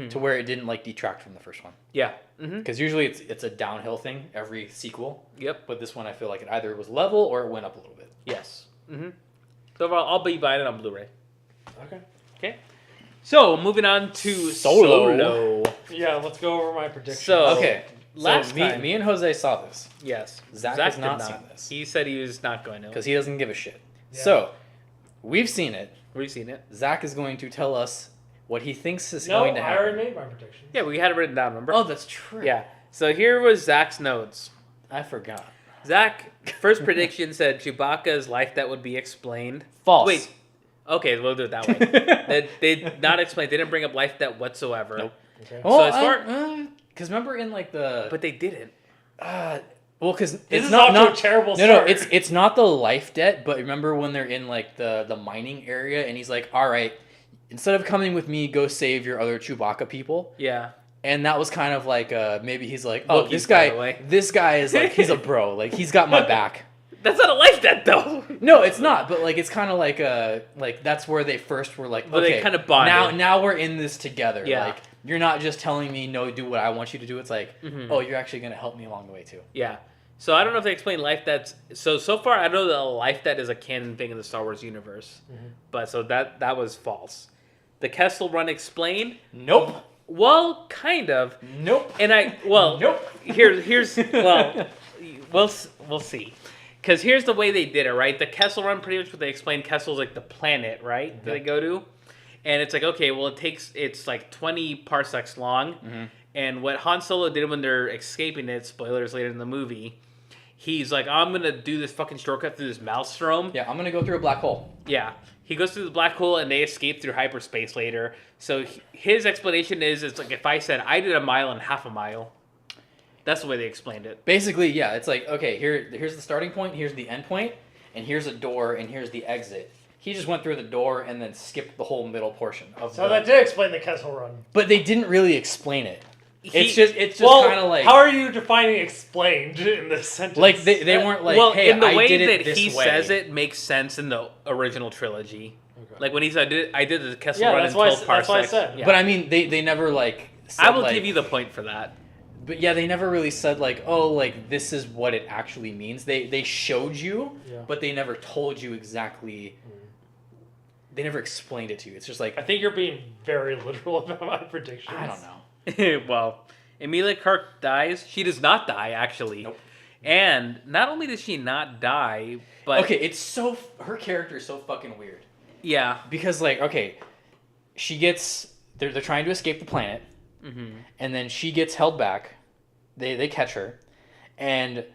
to where it didn't like detract from the first one. Yeah. Because usually it's a downhill thing, every sequel. Yep. But this one, I feel like it either was level or it went up a little bit. Yes. So I'll be buying it on Blu-ray. Okay. So, moving on to Solo. Yeah, let's go over my predictions. So, Okay. last time. Me and Jose saw this. Yes. Zach has did not seen this. He said he was not going to. Because he doesn't give a shit. Yeah. So, we've seen it. We've seen it. Zach is going to tell us what he thinks is going to happen. I already made my prediction. Yeah, we had it written down, remember? Oh, that's true. Yeah. So here was Zach's notes. I forgot. Zach, first prediction said Chewbacca's life that would be explained. False. Wait. Okay, we'll do it that way. they did not explain. They didn't bring up life debt whatsoever. Nope. Okay. Well, So as far, because remember in like the but they didn't. well, because This it's is not off to a terrible no, start. it's not the life debt, but remember when they're in like the mining area and he's like, all right, instead of coming with me, go save your other Chewbacca people. Yeah. And that was kind of like maybe he's like, oh, Wookiees, by the way. this guy is like, he's a bro, like he's got my back. That's not a life debt though. No, it's not, but like it's kind of like that's where they first were like, But they okay, kinda bonded. now we're in this together. Yeah. Like you're not just telling me no, do what I want you to do. It's like, Mhm. oh, you're actually gonna help me along the way too. Yeah. So I don't know if they explain life debts. So far I know that life debt is a canon thing in the Star Wars universe. Mhm. But so that was false. The Kessel Run explained? Nope. Well, kind of. Nope. And Nope. Here's well, we'll see. Because here's the way they did it, right? The Kessel Run, pretty much what they explained, Kessel's like the planet, right? That they go to. And it's like, okay, well, it's like 20 parsecs long. Mm-hmm. And what Han Solo did when they're escaping it, spoilers later in the movie, he's like, I'm going to do this fucking shortcut through this maelstrom. Yeah, I'm gonna go through a black hole. Yeah. He goes through the black hole and they escape through hyperspace later. So his explanation is, it's like if I said I did a mile and half a mile. That's the way they explained it. Basically, yeah, it's like, okay, here's the starting point, here's the end point, and here's a door, and here's the exit. He just went through the door and then skipped the whole middle portion of So that did explain the Kessel Run. But they didn't really explain it. It's just Well, kind of like, how are you defining explained in this sentence? like they weren't like, well, hey, in the I way did it that this he way. says it makes sense in the original trilogy. Okay. Like when he said, I did the Kessel Yeah, Run that's in why 12 parsecs. that's what I said. Yeah. But I mean, they never like. Said, I will like, give you the point for that. But yeah, they never really said like, oh, like this is what it actually means. They showed you, Yeah. but they never told you exactly. They never explained it to you. It's just like I think you're being very literal about my predictions. I don't know. Well, Emilia Clarke dies. She does not die, actually. Nope. And not only does she not die, but Okay, it's so her character is so fucking weird yeah, because like okay, she gets they're trying to escape the planet, mm-hmm. and then she gets held back. They catch her, and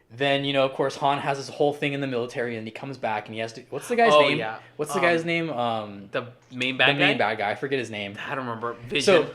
then of course Han has this whole thing in the military, and he comes back and he has to. What's the guy's name? Yeah. What's the guy's name? The main bad the guy. main bad guy. I forget his name. I don't remember. Vision. So,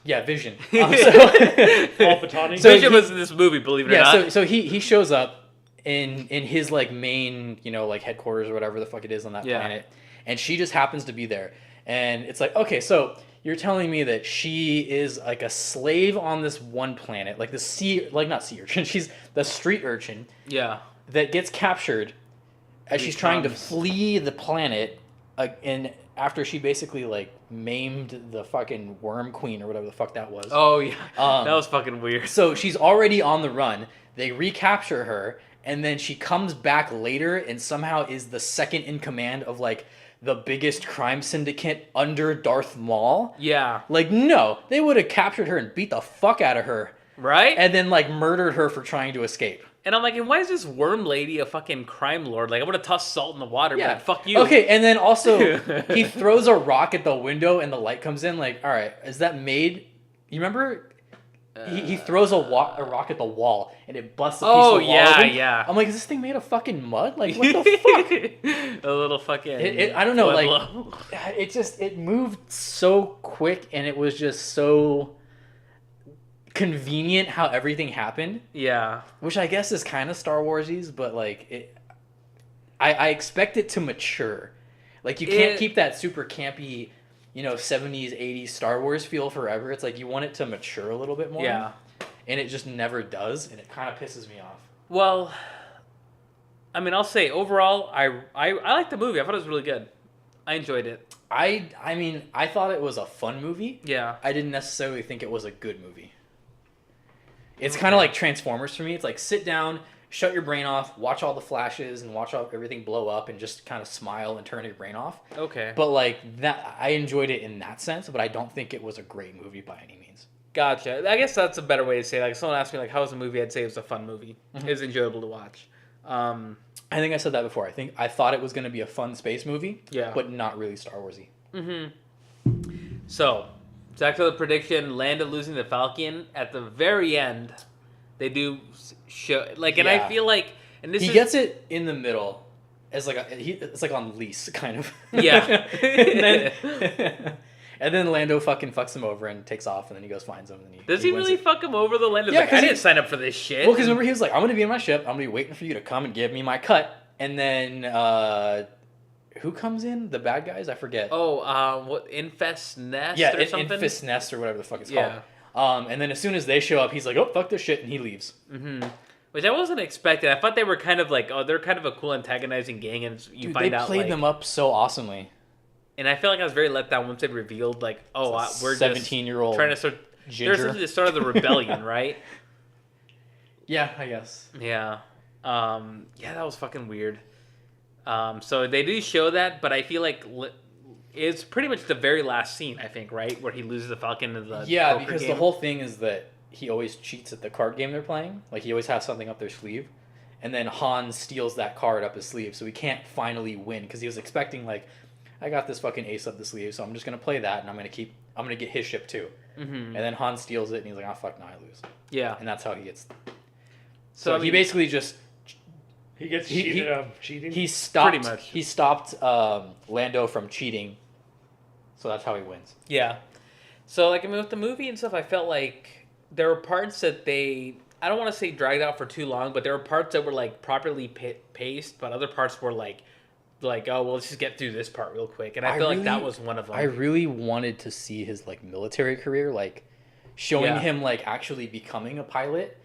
yeah, Vision. Paul Bettany. So Vision he- was in this movie, believe it or yeah, not. so he shows up in his like main like headquarters or whatever the fuck it is on that Yeah. planet, and she just happens to be there, and it's like, okay, so you're telling me that she is like a slave on this one planet, like the not sea urchin, she's the street urchin Yeah. that gets captured as she's trying to Becomes- flee the planet, and after she basically like maimed the fucking worm queen or whatever the fuck that was. Oh yeah. Um, that was fucking weird. So she's already on the run. They recapture her, and then she comes back later and somehow is the second in command of like the biggest crime syndicate under Darth Maul. Yeah. Like, no, they would have captured her and beat the fuck out of her, Right? and then like murdered her for trying to escape. And I'm like, and why is this worm lady a fucking crime lord? Like, I would have tossed salt in the water, Yeah, but fuck you. Okay, and then also he throws a rock at the window and the light comes in. Like, all right, is that made? You remember? He throws a rock at the wall and it busts a piece of the wall open. yeah. I'm like, is this thing made of fucking mud? Like, what the fuck? A little fucking. I don't know, Pueblo. like, it moved so quick and it was just so convenient how everything happened, Yeah. which I guess is kind of Star Warsies, but like, I expect it to mature. Like, you can't keep that super campy, 70s, 80s Star Wars feel forever. It's like you want it to mature a little bit more. Yeah. And it just never does, and it kind of pisses me off. Well, I mean, I'll say overall, I liked the movie. I thought it was really good. I enjoyed it. I mean, I thought it was a fun movie. Yeah. I didn't necessarily think it was a good movie. It's kind of like Transformers for me. It's like sit down, shut your brain off, watch all the flashes, and watch everything blow up, and just kind of smile and turn your brain off. Okay. But like that, I enjoyed it in that sense, but I don't think it was a great movie by any means. Gotcha. I guess that's a better way to say it. Like, someone asked me, like, how was the movie? I'd say it was a fun movie. It was enjoyable to watch. I think I said that before. I thought it was going to be a fun space movie, but not really Star Warsy. So, back to the prediction, Lando losing the Falcon. At the very end, they do show... Like, and I feel like... And he gets it in the middle. As like it's like on lease, kind of. Yeah. And then Lando fucking fucks him over and takes off, and then he goes finds him. And then Does he really fuck him over, the Lando? Yeah, like, I didn't sign up for this shit. Well, because remember, he was like, I'm going to be in my ship. I'm going to be waiting for you to come and give me my cut. And then, who comes in? The bad guys? I forget. Oh, what, Infest Nest or something? Infest Nest or whatever the fuck it's called. And then as soon as they show up, he's like, oh, fuck this shit, and he leaves. Which I wasn't expecting. I thought they were kind of like, they're kind of a cool antagonizing gang, and you find out, they played them up so awesomely. And I feel like I was very let down once they revealed, like, we're 17-year-old trying to start... Ginger. There's the start of the rebellion, right? Yeah, I guess. Yeah. That was fucking weird. So they do show that, but I feel like it's pretty much the very last scene, I think, right? Where he loses the Falcon in the because game. The whole thing is that he always cheats at the card game they're playing. Like, he always has something up their sleeve. And then Han steals that card up his sleeve, so he can't finally win, because he was expecting, like, I got this fucking ace up the sleeve, so I'm just going to play that, and I'm going to get his ship too. And then Han steals it, and he's like, oh, fuck, no, I lose. Yeah. And that's how he gets... So he basically just... He gets cheated out of cheating? He stopped, pretty much. He stopped Lando from cheating, so that's how he wins. Yeah. So, like, I mean, with the movie and stuff, I felt like there were parts that I don't want to say dragged out for too long, but there were parts that were, like, properly paced, but other parts were, like, oh, well, let's just get through this part real quick. And I feel like that was one of them. I really wanted to see his, like, military career, like, showing him, like, actually becoming a pilot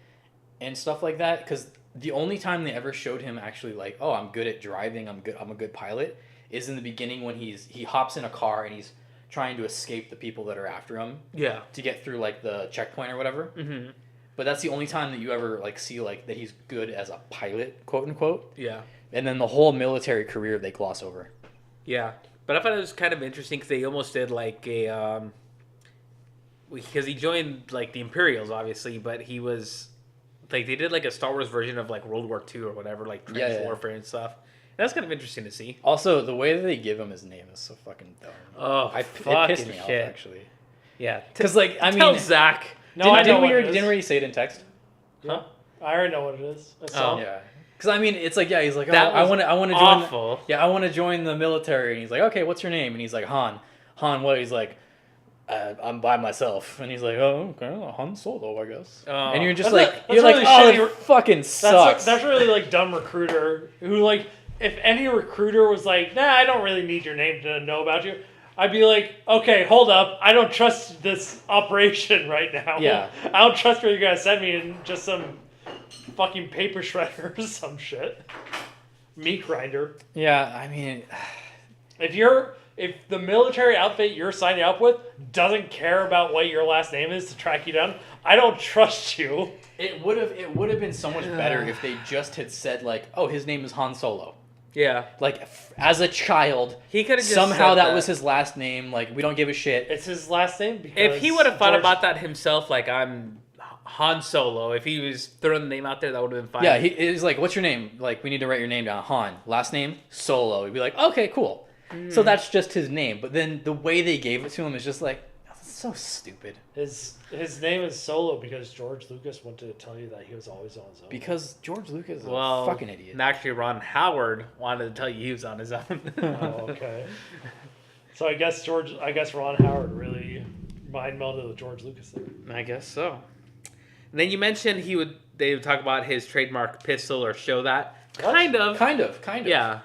and stuff like that. Because the only time they ever showed him actually, like, oh, I'm good at driving, I'm a good pilot, is in the beginning when he hops in a car and he's trying to escape the people that are after him. Yeah. To get through, like, the checkpoint or whatever. But that's the only time that you ever, like, see, like, that he's good as a pilot, quote unquote. Yeah. And then the whole military career they gloss over. Yeah. But I thought it was kind of interesting because they almost did like a... because he joined like the Imperials, obviously, but he was... Like they did like a Star Wars version of like World War II or whatever, like trench warfare and stuff. And that's kind of interesting to see. Also, the way that they give him his name is so fucking dumb. Oh, it pissed me shit. off, actually. Yeah. Because, like, I mean... Tell Zach. No, didn't we already say it in text? Huh? I already know what it is. Yeah. Because, I mean, it's like, yeah, he's like, I want to join... awful. I want to join the military. And he's like, okay, what's your name? And he's like, Han. Han what? He's like, I'm by myself. And he's like, oh, okay, well, Han Solo, I guess. And you're just like, it fucking sucks. That's really, like, dumb recruiter who, like, if any recruiter was like, nah, I don't really need your name to know about you, I'd be like, okay, hold up. I don't trust this operation right now. Yeah. I don't trust where you're going to send me in just some fucking paper shredder or some shit. Meat grinder. Yeah, I mean... If the military outfit you're signing up with doesn't care about what your last name is to track you down, I don't trust you. It would have been so much better if they just had said, like, oh, his name is Han Solo. Yeah. Like, as a child, he could have just somehow that was his last name. Like, we don't give a shit. It's his last name because if he would have thought about that himself, like, I'm Han Solo, if he was throwing the name out there, that would have been fine. Yeah, he's like, what's your name? Like, we need to write your name down. Han. Last name? Solo. He'd be like, okay, cool. So that's just his name. But then the way they gave it to him is just like, oh, that's so stupid. His name is Solo because George Lucas wanted to tell you that he was always on his own. Because George Lucas is a fucking idiot. And actually, Ron Howard wanted to tell you he was on his own. Oh, okay. So I guess Ron Howard really mind melded with George Lucas there. I guess so. And then you mentioned they would talk about his trademark pistol or show that. What? Kind of. Yeah.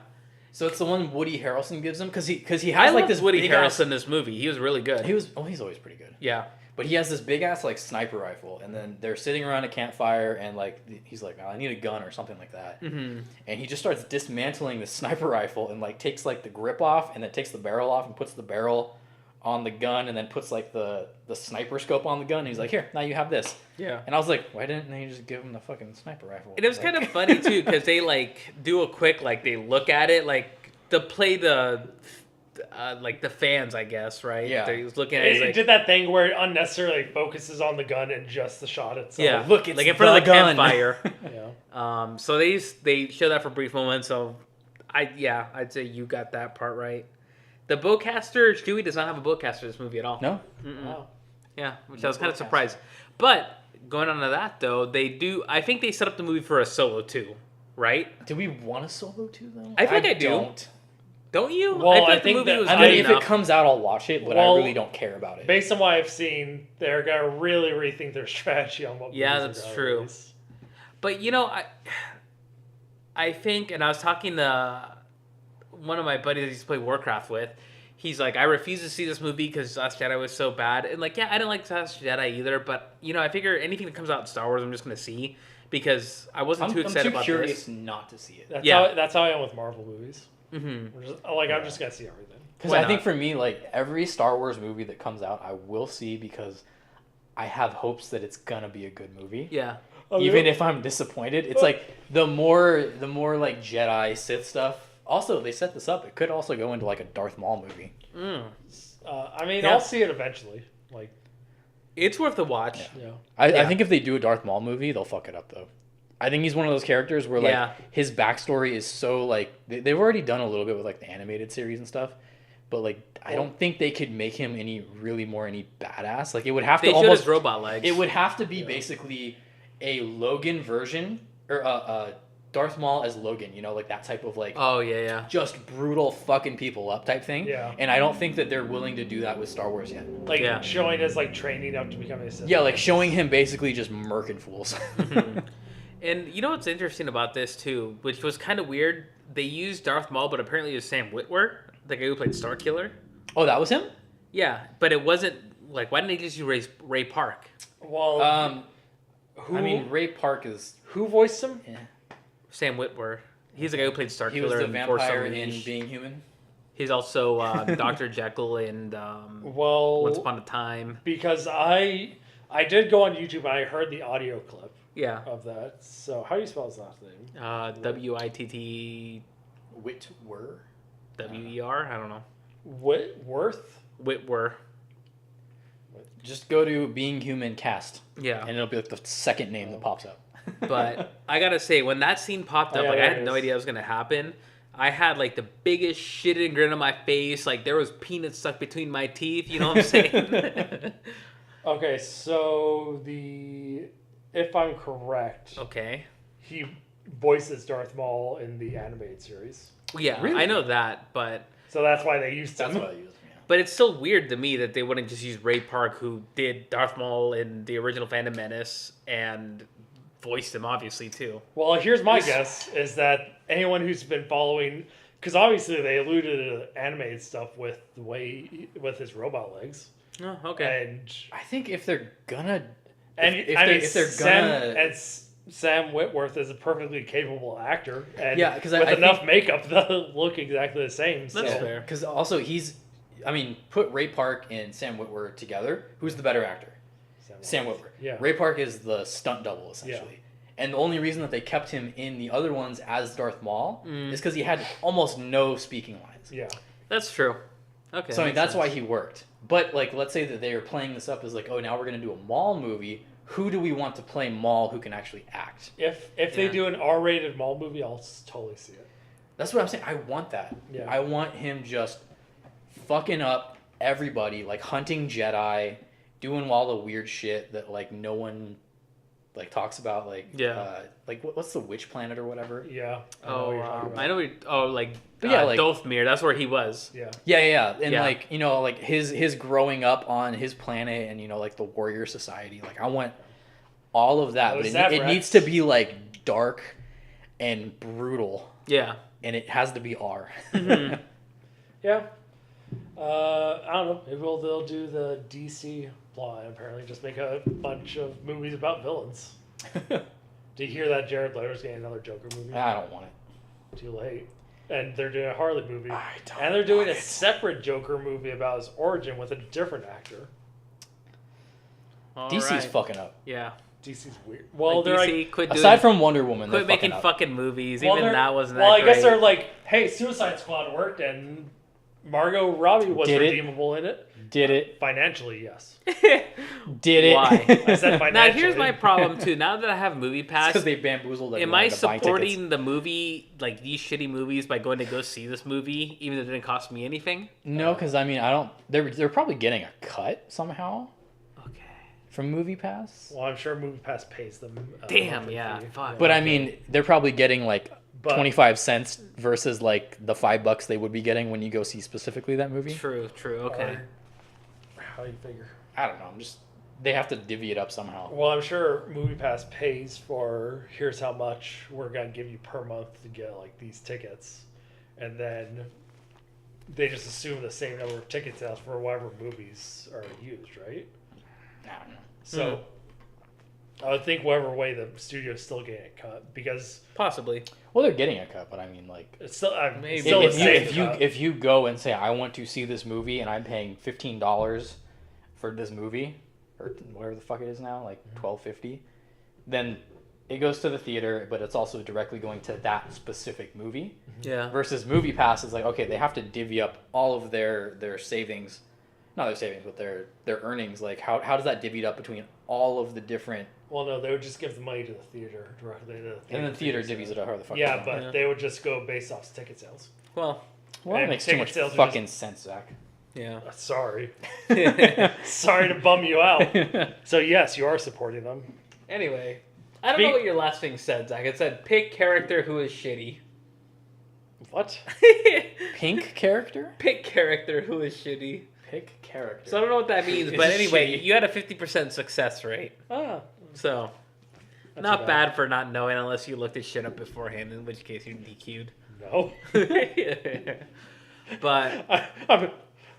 So it's the one Woody Harrelson gives him because he has like this Woody Harrelson in this movie. He was really good. He's always pretty good. Yeah. But he has this big ass like sniper rifle, and then they're sitting around a campfire, and like he's like, oh, I need a gun or something like that. And he just starts dismantling the sniper rifle and like takes like the grip off, and then takes the barrel off and puts the barrel on the gun and then puts like the sniper scope on the gun. And he's like, here, now you have this. Yeah. And I was like, why didn't they just give him the fucking sniper rifle? And it was kind of funny too, because they like do a quick like they look at it like to play the like the fans, I guess, right? Yeah. They was looking at it. It Like, did that thing where it unnecessarily focuses on the gun and just the shot itself. yeah, look, it's like in front of the gun. campfire. Yeah. So they show that for a brief moment. So I'd say you got that part right. The bowcaster, Stewie does not have a bowcaster in this movie at all. No? Wow. Yeah, which I was kind of surprised. But going on to that though, they do. I think they set up the movie for a solo too, right? Do we want a solo too though? I feel like I do. don't. Don't you? Well, I feel I like the think movie that- was I good mean, if enough. it comes out, I'll watch it, but Well, I really don't care about it. Based on what I've seen, they're gonna really rethink their strategy on what. Yeah, movies that's they're gonna true. release. But I think, and I was talking to one of my buddies I used to play Warcraft with. He's like, I refuse to see this movie because Last Jedi was so bad. And like, yeah, I didn't like Last Jedi either. But I figure anything that comes out in Star Wars, I'm just gonna see because I wasn't too excited about I'm too curious this. not to see it. That's how I am with Marvel movies. Mm-hmm. I'm just gonna see everything. Because Why I think not? for me, like every Star Wars movie that comes out, I will see because I have hopes that it's gonna be a good movie. Yeah. Even if I'm disappointed, it's like the more like Jedi Sith stuff. Also, they set this up. It could also go into like a Darth Maul movie. Mm. I'll see it eventually. Like, It's worth a watch. yeah. I think if they do a Darth Maul movie, they'll fuck it up though. I think he's one of those characters where like Yeah. his backstory is so like they've already done a little bit with like the animated series and stuff, but like I don't think they could make him any badass. Like it would have They to showed almost his robot legs. it would have to be basically a Logan version or Darth Maul as Logan. Like that type of like Oh yeah. just brutal fucking people up type thing. Yeah. And I don't think that they're willing to do that with Star Wars yet. Like Yeah. showing us like training up to become a Sith. Yeah, like showing him basically just murking fools. And you know what's interesting about this too, which was kind of weird. They used Darth Maul, but apparently it was Sam Witwer, the guy who played Starkiller. Oh, that was him? Yeah, but it wasn't like. Why didn't they just use Ray Park? Well, I mean, Ray Park is who voiced him? yeah. Sam Witwer. He's the guy who played Starkiller He was the in Force vampire in Unleashed. Being Human. He's also Dr. Jekyll and Well, Once Upon a Time. because I did go on YouTube and I heard the audio clip Yeah. of that. So how do you spell his last name? Wittwer. I don't know. Worth? Witwer. Just go to Being Human cast. Yeah. And it'll be like the second name that pops up. But I gotta say, when that scene popped up, Yeah, like I there had it no is. idea it was gonna happen. I had like the biggest shitting grin on my face. Like there was peanuts stuck between my teeth. You know what I'm saying? Okay, so if I'm correct, Okay. he voices Darth Maul in the animated series. Yeah, Really? I know that, but So that's why they used him. That's what I use. Yeah. but it's still weird to me that they wouldn't just use Ray Park, who did Darth Maul in the original Phantom Menace and voiced him, obviously too. Well, here's my guess: is that anyone who's been following, because obviously they alluded to the animated stuff with with his robot legs. Oh, okay. And I think if they're gonna, if they're gonna, Sam Witworth is a perfectly capable actor, and Yeah, 'cause with I enough think- makeup, they'll look exactly the same. That's so. fair. because also put Ray Park and Sam Witwer together. Who's the better actor? Sam Witwer. Yeah. Ray Park is the stunt double essentially. And the only reason that they kept him in the other ones as Darth Maul is because he had almost no speaking lines. Yeah. That's true. Okay. So I mean, makes that's sense. why he worked. But like, let's say that they are playing this up as like, oh, now we're gonna do a Maul movie. Who do we want to play Maul who can actually act? If they Yeah. do an R-rated Maul movie, I'll totally see it. That's what I'm saying. I want that. Yeah. I want him just fucking up everybody, like hunting Jedi, doing all the weird shit that like no one like talks about, like like what's the witch planet or whatever. Yeah. I know. Like But yeah, like- Dothmir. That's where he was. Yeah. Yeah, and Yeah. like like his growing up on his planet and like the warrior society. Like I want all of that, but it needs to be like dark and brutal, Yeah. and it has to be R. Yeah. I don't know. Maybe they'll do the DC plot and apparently just make a bunch of movies about villains. Do you hear that Jared Leto's getting another Joker movie? I don't want it. Too late. And they're doing a Harley movie. And they're doing a separate Joker movie about his origin with a different actor. DC's fucking up. Yeah. DC's weird. Well, like, they're DC like... Aside from Wonder Woman, quit making fucking movies. Well, even that wasn't well, that great. I guess they're like, hey, Suicide Squad worked and Margot Robbie was redeemable in it. Did it? Financially, yes. Did it? Why? I said financially. Now, here's my problem, too. Now that I have Movie Pass... because they bamboozled everyone. Am I supporting the movie, like, these shitty movies by going to go see this movie, even though it didn't cost me anything? No, because, I mean, I don't... They're probably getting a cut somehow. Okay. From Movie Pass? Well, I'm sure Movie Pass pays them. Damn, yeah. Fuck. But, I mean, they're probably geting, like... 25 cents versus like the $5 they would be getting when you go see specifically that movie. True. Okay. How do you figure? I don't know. They have to divvy it up somehow. Well, I'm sure MoviePass pays for here's how much we're gonna give you per month to get like these tickets, and then they just assume the same number of ticket sales for whatever movies are used, right? I don't know. So. I would think whatever way the studio's still getting a cut because possibly. Well, they're getting a cut, but I mean, like, it's still maybe still if you go and say I want to see this movie and I'm paying $15 for this movie or whatever the fuck it is now, like $12.50, then it goes to the theater, but it's also directly going to that specific movie. Yeah. Versus Movie Pass is like, okay, they have to divvy up all of their savings, not their savings, but their earnings. Like, how does that divvy up between all of the different? Well, no, they would just give the money to the theater directly to the theater. And then the theater divvies it up how the fuck. Yeah, but they would just go based off ticket sales. Well, that makes too much fucking sense, Zach. Yeah. Sorry. Sorry to bum you out. So yes, you are supporting them. Anyway, I don't know what your last thing said, Zach. It said pick character who is shitty. What? Pink character? Pick character who is shitty. Pick character. So I don't know what that means, but anyway, you had a 50% success rate. So, not bad for not knowing unless you looked at shit up beforehand, in which case you're DQ'd. No. But...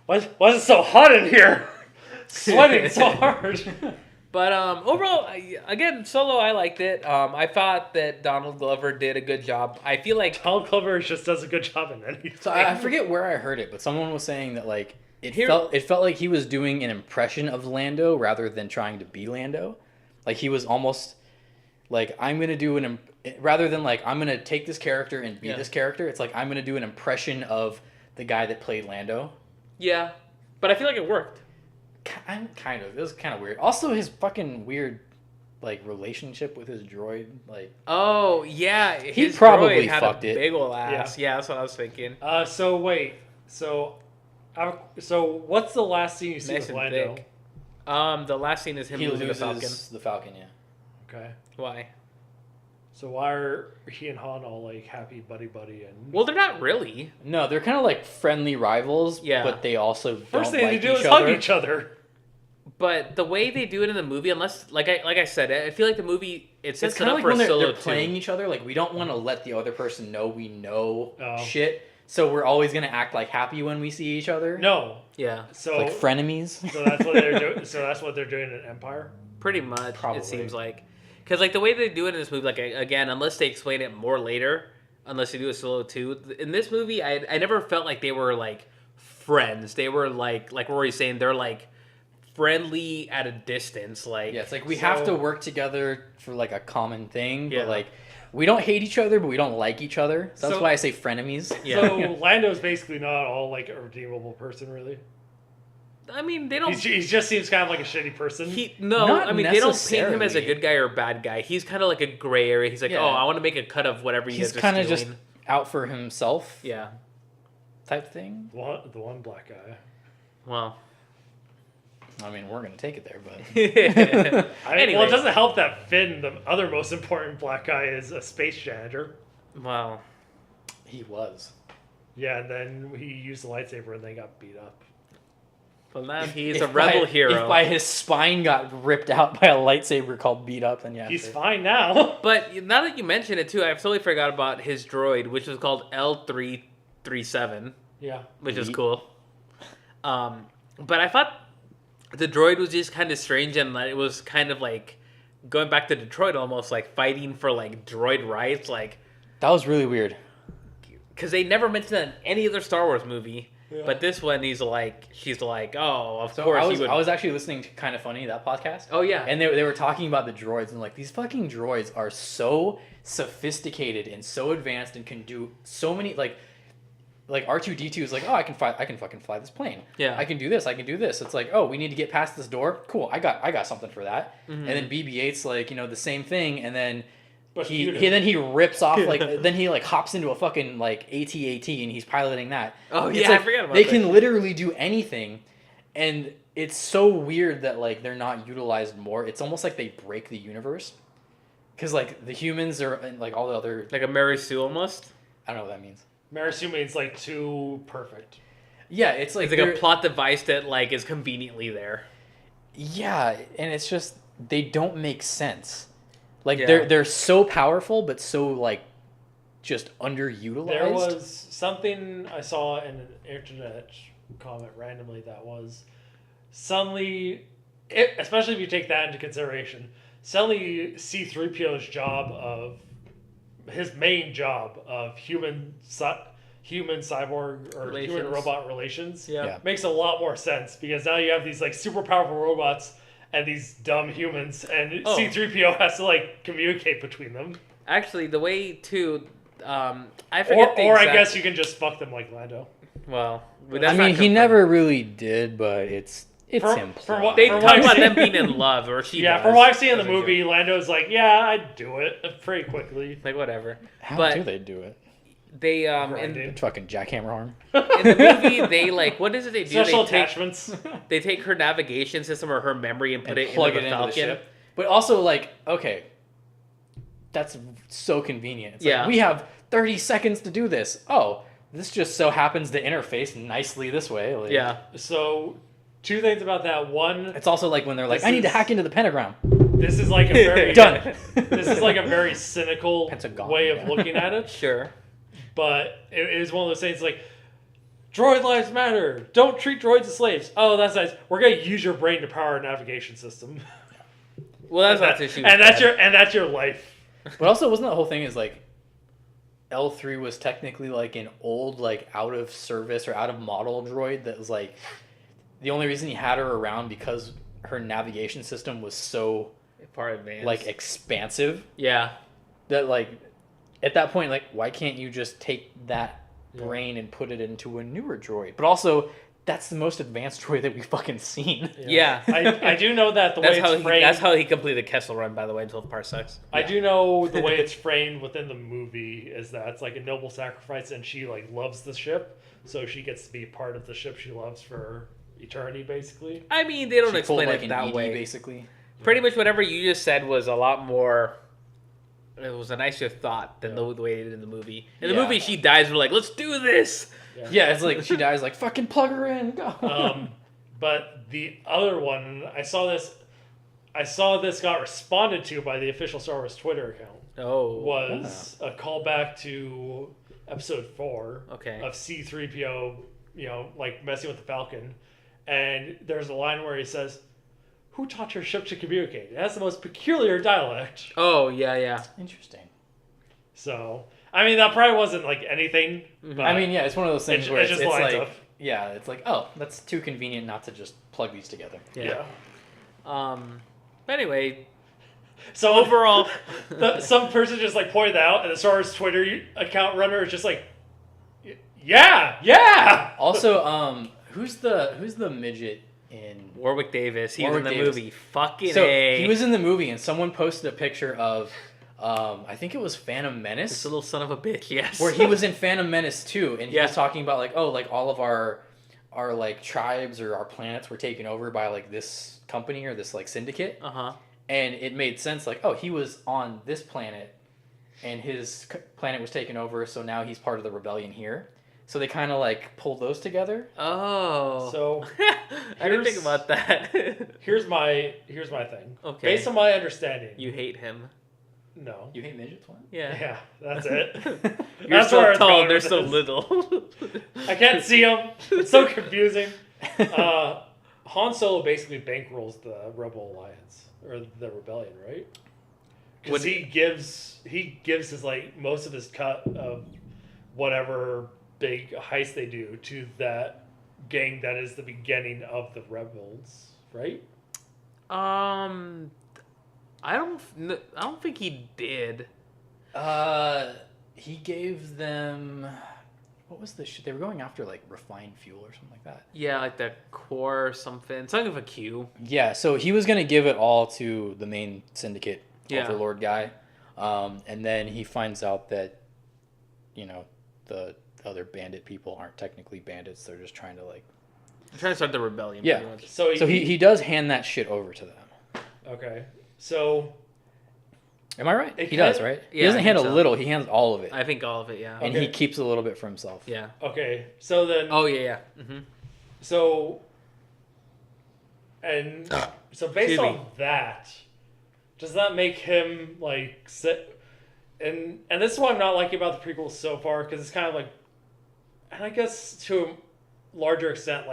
why is it so hot in here? Sweating so hard. But overall, again, Solo, I liked it. I thought that Donald Glover did a good job. I feel like... Donald Glover just does a good job in anything. So I forget where I heard it, but someone was saying that, like, it felt like he was doing an impression of Lando rather than trying to be Lando. Like, he was almost like, I'm going to do rather than like, I'm going to take this character and be this character, it's like, I'm going to do an impression of the guy that played Lando. Yeah, but I feel like it worked. Kind of. It was kind of weird. Also, his fucking weird, like, relationship with his droid, like... Oh, yeah. He probably fucked it. Big ol' ass. Yeah, that's what I was thinking. So, wait. So what's the last scene you see with Lando? Big. The last scene is him losing the Falcon. The Falcon, yeah. Okay. Why? So why are he and Han all like happy buddy and? Well, they're not really. No, they're kind of like friendly rivals. Yeah. But they also first don't thing like they do each is other. hug each other. But the way they do it in the movie, unless like I said, I feel like the movie it's kind of like when they're playing each other. Like, we don't want to let the other person know we know shit. So we're always gonna act like happy when we see each other. No. Yeah. So like frenemies. So that's what they're doing. So that's what they're doing in Empire. Pretty much. Probably. It seems like, because like the way they do it in this movie, like again, unless they explain it more later, unless they do a Solo 2, in this movie, I never felt like they were like friends. They were like Rory's saying, they're like friendly at a distance. Like, yeah, it's like we have to work together for like a common thing. Yeah. But like, we don't hate each other, but we don't like each other. So that's why I say frenemies. Yeah. So Lando's basically not all like a redeemable person, really. I mean, they don't. He just seems kind of like a shitty person. They don't paint him as a good guy or a bad guy. He's kind of like a gray area. He's like, I want to make a cut of whatever he's kind of just out for himself. Yeah. Type thing. The one black guy. Well, I mean, we're gonna take it there, but anyway. Well, it doesn't help that Finn, the other most important black guy, is a space janitor. Wow. He was. Yeah, and then he used the lightsaber and then got beat up. Well, now he's a rebel hero. If by his spine got ripped out by a lightsaber called beat up, then yeah. He's fine now. But now that you mention it too, I totally forgot about his droid, which was called L337. Yeah. Which is cool. But I thought the droid was just kind of strange, and it was kind of like going back to Detroit, almost like fighting for like droid rights. Like, that was really weird. because they never mentioned that in any other Star Wars movie. Yeah. But this one, she's like, oh, of So course I was actually listening to Kind of Funny, that podcast. Oh, yeah. And they were talking about the droids, and like, these fucking droids are so sophisticated and so advanced and can do so many, like R2-D2 is like, oh, I can fucking fly this plane. Yeah. I can do this. It's like, oh, we need to get past this door. Cool. I got something for that. Mm-hmm. And then BB-8's like, the same thing. And then But he rips off then he like hops into a fucking like AT-AT and he's piloting that. Oh, It's yeah, like, I forgot about they that. can literally do anything, and it's so weird that like they're not utilized more. It's almost like they break the universe, because like the humans are and like all the other, Like a Mary Sue almost? I don't know what that means. Marisu means like too perfect. Yeah, it's like It's like a plot device that like is conveniently there. Yeah, and it's just they don't make sense. Like Yeah. they're so powerful, but so like just underutilized. There was something I saw in an internet comment randomly that was suddenly, especially if you take that into consideration, suddenly C-3PO's his main job of human cyborg or Relations. human robot relations Yeah. makes a lot more sense, because now you have these like super powerful robots and these dumb humans, and Oh. C-3PO has to like communicate between them. Actually, the way to... I forget Or I guess you can just fuck them like Lando. Well, I that's mean, not he confirmed. never really did, but it's For implied. what- They For talk I've about seen- them being in love, or she Yeah, does. from what I've seen in the as a movie, joke. Lando's like, yeah, I'd do it pretty quickly. Like, whatever. How but do they do it? they, Grinding. Fucking jackhammer arm. in the movie, they, like, what is it they do? Special They take, attachments. they take her navigation system or her memory and put And it plug into it the into Falcon. the ship. But also, like, okay, that's so convenient. It's Yeah. like, we have 30 seconds to do this. Oh, this just so happens to interface nicely this way. Like, Yeah. So, two things about that. One, It's also like when they're like, This I need to is- hack into the pentagram. this is like a very Done. This is like a very cynical Pentagon, way of yeah. looking at it. Sure. But it is one of those things like, droid lives matter. Don't treat droids as slaves. Oh, that's nice. We're gonna use your brain to power a navigation system. Well, that's and not too that's your life. But also, wasn't the whole thing is like, L3 was technically like an old, like out of service or out of model droid that was like, the only reason he had her around because her navigation system was so far advanced. like expansive Yeah. that like at that point, like, why can't you just take that Yeah. brain and put it into a newer droid? But also, that's the most advanced droid that we've fucking seen. Yeah. I do know that the way it's framed. That's how he completed the Kessel Run, by the way, 12 parsecs. I do know the way it's framed within the movie is that it's like a noble sacrifice, and she like loves the ship, so she gets to be part of the ship she loves for eternity, basically. I mean, they don't She pulled, explain like, it an that ED, way. basically. Pretty much whatever you just said was a lot more... It was a nicer thought than the way they did in the movie. In the Yeah. movie, she dies, we're like, let's do this! Yeah, it's like she dies, like, fucking plug her in, go. But the other one, I saw this got responded to by the official Star Wars Twitter account. Oh. Was a callback to episode 4 Okay. of C-3PO, like messing with the Falcon. And there's a line where he says, "Who taught your ship to communicate? It has the most peculiar dialect." Oh, yeah. Interesting. So, I mean, that probably wasn't like anything. But I mean, yeah, it's one of those things it where just it's lines like, up. yeah, it's like, oh, that's too convenient not to just plug these together. Yeah. Anyway, So overall... some person just like pointed that out, and the Star Wars Twitter account runner is just like, yeah. Also, who's the midget in Warwick Davis, he was Warwick in the Davis. movie. Fucking So A. he was in the movie, and someone posted a picture of, I think it was Phantom Menace, This little son of a bitch, yes. where he was in Phantom Menace too, and he Yeah. was talking about like, oh, like all of our like tribes or our planets were taken over by like this company or this like syndicate, Uh-huh. and it made sense. Like, oh, he was on this planet, and his planet was taken over, so now he's part of the rebellion here. So they kind of like pulled those together. Oh. So I didn't think here's- about that. here's my thing. Okay. Based on my understanding, You hate him. no. You hate midgets, what? Yeah. Yeah, that's it. You're That's so where it's tall, going they're with so this. little. I can't see them. It's so confusing. Han Solo basically bankrolls the Rebel Alliance or the Rebellion, right? What- Because he gives his like most of his cut of whatever big heist they do to that gang that is the beginning of the rebels, right? I don't think he did. He gave them. What was the shit? They were going after like refined fuel or something like that. Yeah, like the core or something. Something of a Q. Yeah, so he was gonna give it all to the main syndicate overlord guy, and then he finds out that, the other bandit people aren't technically bandits. They're just trying to I'm trying to start the rebellion. Yeah. So he does hand that shit over to them. Okay. So. Am I right? He does, right? Yeah, he doesn't hand a little. He hands all of it. I think all of it, yeah. And he keeps a little bit for himself. Yeah. Okay. So then. Oh, yeah. Mm-hmm. So. And so based on that, does that make him sit? And this is what I'm not liking about the prequels so far, because it's kind of and I guess to a larger extent,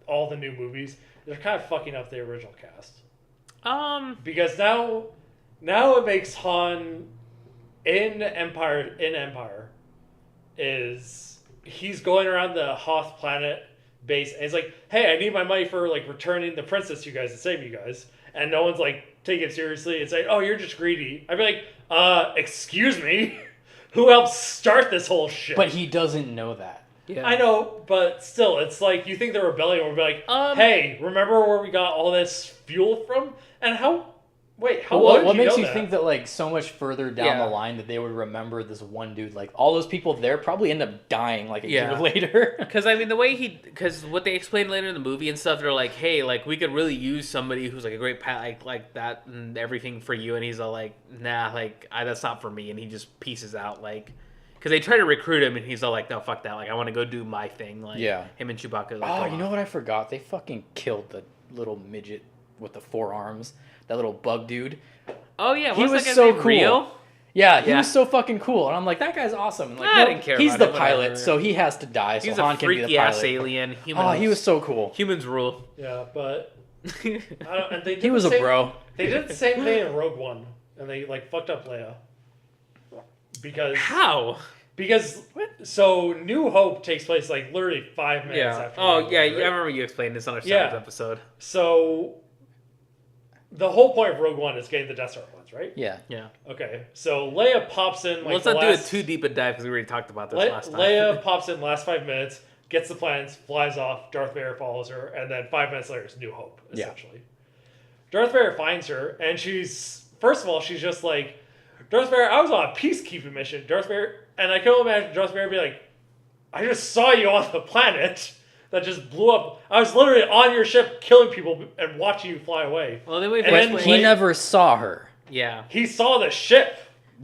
all the new movies, they're kind of fucking up the original cast. Because now it makes Han in Empire is he's going around the Hoth planet base and he's like, hey, I need my money for returning the princess you guys to save you guys, and no one's taking it seriously and saying, oh, you're just greedy. I'd be like, excuse me, who helped start this whole shit? But he doesn't know that. Yeah. I know, but still, it's you think the rebellion would be like, hey, remember where we got all this fuel from? And how what makes you think that so much further down the line that they would remember this one dude? All those people there probably end up dying a year later. Because the way because what they explain later in the movie and stuff, they're like, hey, we could really use somebody who's a great like that and everything for you, and he's all nah, that's not for me, and he just pieces out because they try to recruit him, and he's all no, fuck that, I want to go do my thing, him and Chewbacca. You know what I forgot? They fucking killed the little midget with the 4 arms. That little bug dude. Oh yeah, he was so cool. Rio? Yeah, he was so fucking cool, and I'm like, that guy's awesome. And I didn't care. He's the pilot, so he has to die. So Han can be the pilot. He's a freaky ass alien. He was so cool. Humans rule. Yeah, but and they did he was a bro. They did the same thing in Rogue One, and they fucked up Leia. Because how? Because so New Hope takes place literally 5 minutes after. Oh yeah, right? I remember you explained this on our Star Wars episode. So the whole point of Rogue One is getting the Death Star plans, right? Yeah. Yeah. Okay, so Leia pops in. Let's not do it too deep a dive because we already talked about this last time. Leia pops in last 5 minutes, gets the plans, flies off. Darth Vader follows her, and then 5 minutes later, it's New Hope, essentially. Yeah. Darth Vader finds her, and she's just like, Darth Vader, I was on a peacekeeping mission. Darth Vader, and I can only imagine Darth Vader be like, I just saw you on the planet that just blew up. I was literally on your ship killing people and watching you fly away. Well, then he never saw her. Yeah. He saw the ship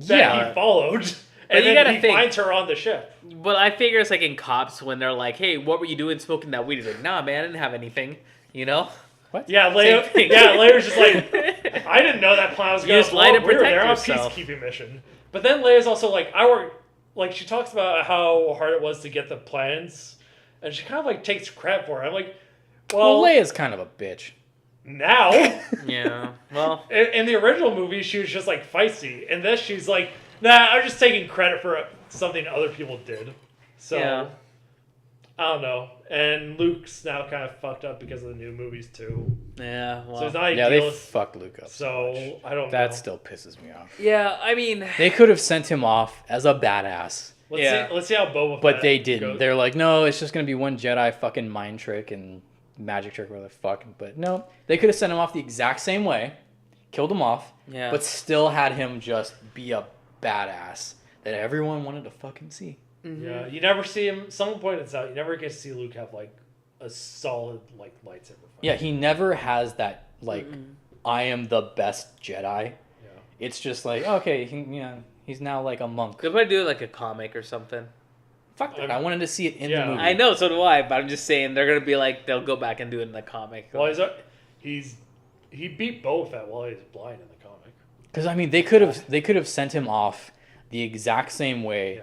that he followed, and then he finds her on the ship. But I figure it's in Cops when they're like, hey, what were you doing smoking that weed? He's like, nah, man, I didn't have anything. What? Yeah, Leia's just like, I didn't know that plan was going to blow up. We were there on a peacekeeping mission. But then Leia's also she talks about how hard it was to get the plans, and she kind of takes credit for it. I'm like, well, Leia's kind of a bitch. Now. Yeah. Well, in the original movie, she was just feisty. In this, she's like, nah, I'm just taking credit for something other people did. So, I don't know. And Luke's now kind of fucked up because of the new movies too. Yeah. Well, so it's not ideal. Yeah, they fucked Luke up. So I don't know. That still pisses me off. Yeah, I mean, they could have sent him off as a badass. Let's see how Boba Fett But they didn't. goes. They're like, no, it's just gonna be one Jedi fucking mind trick and magic trick, whatever the fuck. But no, they could have sent him off the exact same way, killed him off, but still had him just be a badass that everyone wanted to fucking see. Mm-hmm. Yeah, you never see him. Someone pointed this out. You never get to see Luke have a solid lightsaber fight. Yeah, he never has that I am the best Jedi. Yeah, it's just okay, he's now a monk. They probably do a comic or something. Fuck that! I wanted to see it in the movie. I know, so do I. But I'm just saying they're gonna be they'll go back and do it in the comic. Well, he beat Boba Fett while he was blind in the comic. Because they could have sent him off the exact same way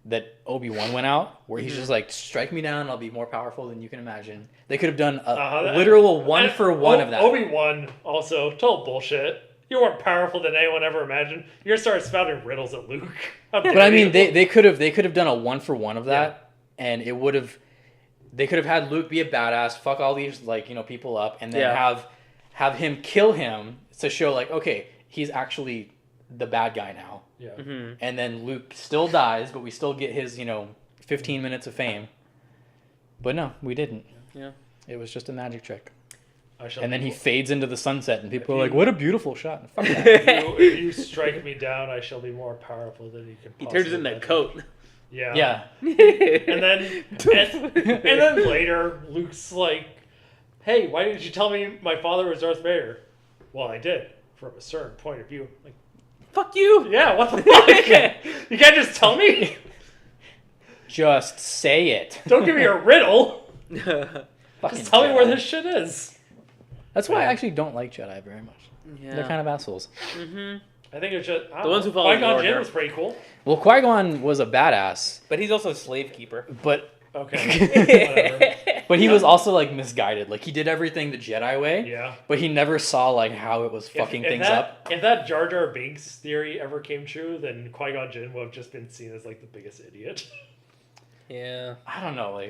that Obi-Wan went out, where he's just strike me down, I'll be more powerful than you can imagine. They could have done a literal one-for-one of that. Obi-Wan also total bullshit. You weren't powerful than anyone ever imagined. You're gonna start spouting riddles at Luke. But I mean, they could have done a 1-for-1 of that, and it would have. They could have had Luke be a badass, fuck all these people up, and then have him kill him to show okay, he's actually the bad guy now. Yeah. Mm-hmm. And then Luke still dies, but we still get his 15 minutes of fame. But no, we didn't. Yeah. It was just a magic trick. And then he fades into the sunset, and people are like, "What a beautiful shot!" Fuck that. If you strike me down, I shall be more powerful than you can. He turns into a coat. Yeah. Yeah. and then later, Luke's like, "Hey, why didn't you tell me my father was Darth Vader?" Well, I did, from a certain point of view. Like, fuck you. Yeah. What the fuck? You can't just tell me. Just say it. Don't give me a riddle. Just tell me where this shit is. That's why I actually don't like Jedi very much. Yeah. They're kind of assholes. Mm-hmm. I think it's just the ones who follow Qui-Gon Jinn was pretty cool. Well, Qui-Gon was a badass, but he's also a slave keeper. But okay, whatever. But he was also misguided. He did everything the Jedi way. Yeah. But he never saw how it was fucking things up. If that Jar Jar Binks theory ever came true, then Qui-Gon Jinn would have just been seen as the biggest idiot. Yeah. I don't know.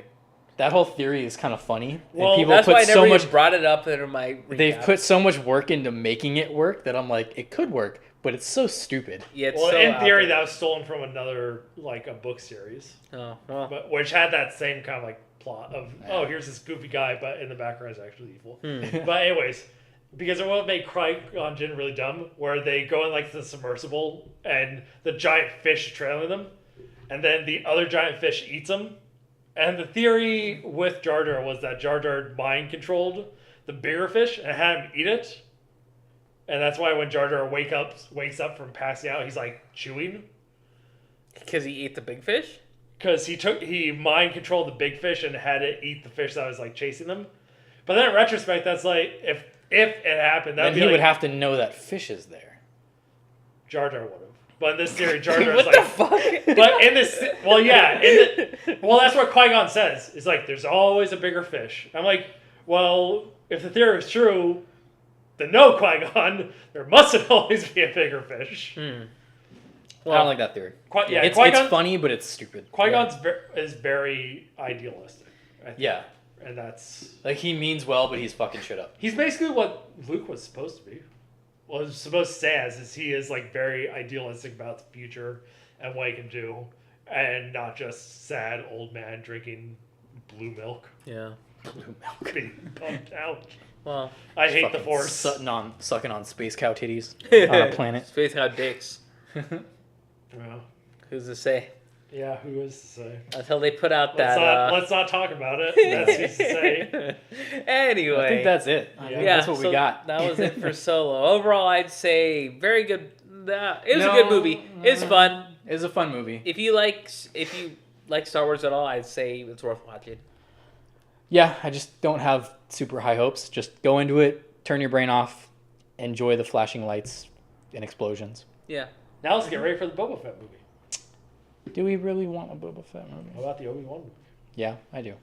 That whole theory is kind of funny. Well, and people that's put why I never so much brought it up in my recap. They've put so much work into making it work that I'm like, it could work, but it's so stupid. Yeah, well, so in theory, that was stolen from another a book series. Oh, well. But which had that same kind of plot of here's this goofy guy, but in the background is actually evil. But anyways, because it would have made Qui-Gon Jinn really dumb, where they go in the submersible and the giant fish is trailing them, and then the other giant fish eats them. And the theory with Jar Jar was that Jar Jar mind controlled the bigger fish and had him eat it. And that's why when Jar Jar wakes up from passing out, he's chewing. Because he ate the big fish? Because he mind controlled the big fish and had it eat the fish that was chasing them. But then in retrospect, that's if it happened, then he would have to know that fish is there. Jar Jar would have. But in this theory, Jar Jar is what the fuck? But in this, well, yeah, that's what Qui-Gon says. It's there's always a bigger fish. I'm well, if the theory is true, then no, Qui-Gon, there mustn't always be a bigger fish. Well, I don't like that theory. It's funny, but it's stupid. Qui-Gon is very idealistic. I think. Yeah. And that's... he means well, but he's fucking shit up. He's basically what Luke was supposed to be. Was supposed to say is he is very idealistic about the future and what he can do, and not just sad old man drinking blue milk. Yeah, blue milk being pumped out. Well, I hate the Force. Sucking on space cow titties on a planet. Space cow dicks. Well, who's to say? Yeah, who is to say? Until they put out let's not talk about it. That's who's to say. Anyway. I think that's it. That's what we got. That was it for Solo. Overall, I'd say very good. It was a good movie. It's fun. It was a fun movie. If you like Star Wars at all, I'd say it's worth watching. Yeah, I just don't have super high hopes. Just go into it, turn your brain off, enjoy the flashing lights and explosions. Yeah. Now let's get ready for the Boba Fett movie. Do we really want a Boba Fett movie? What about the Obi-Wan movie? Yeah, I do.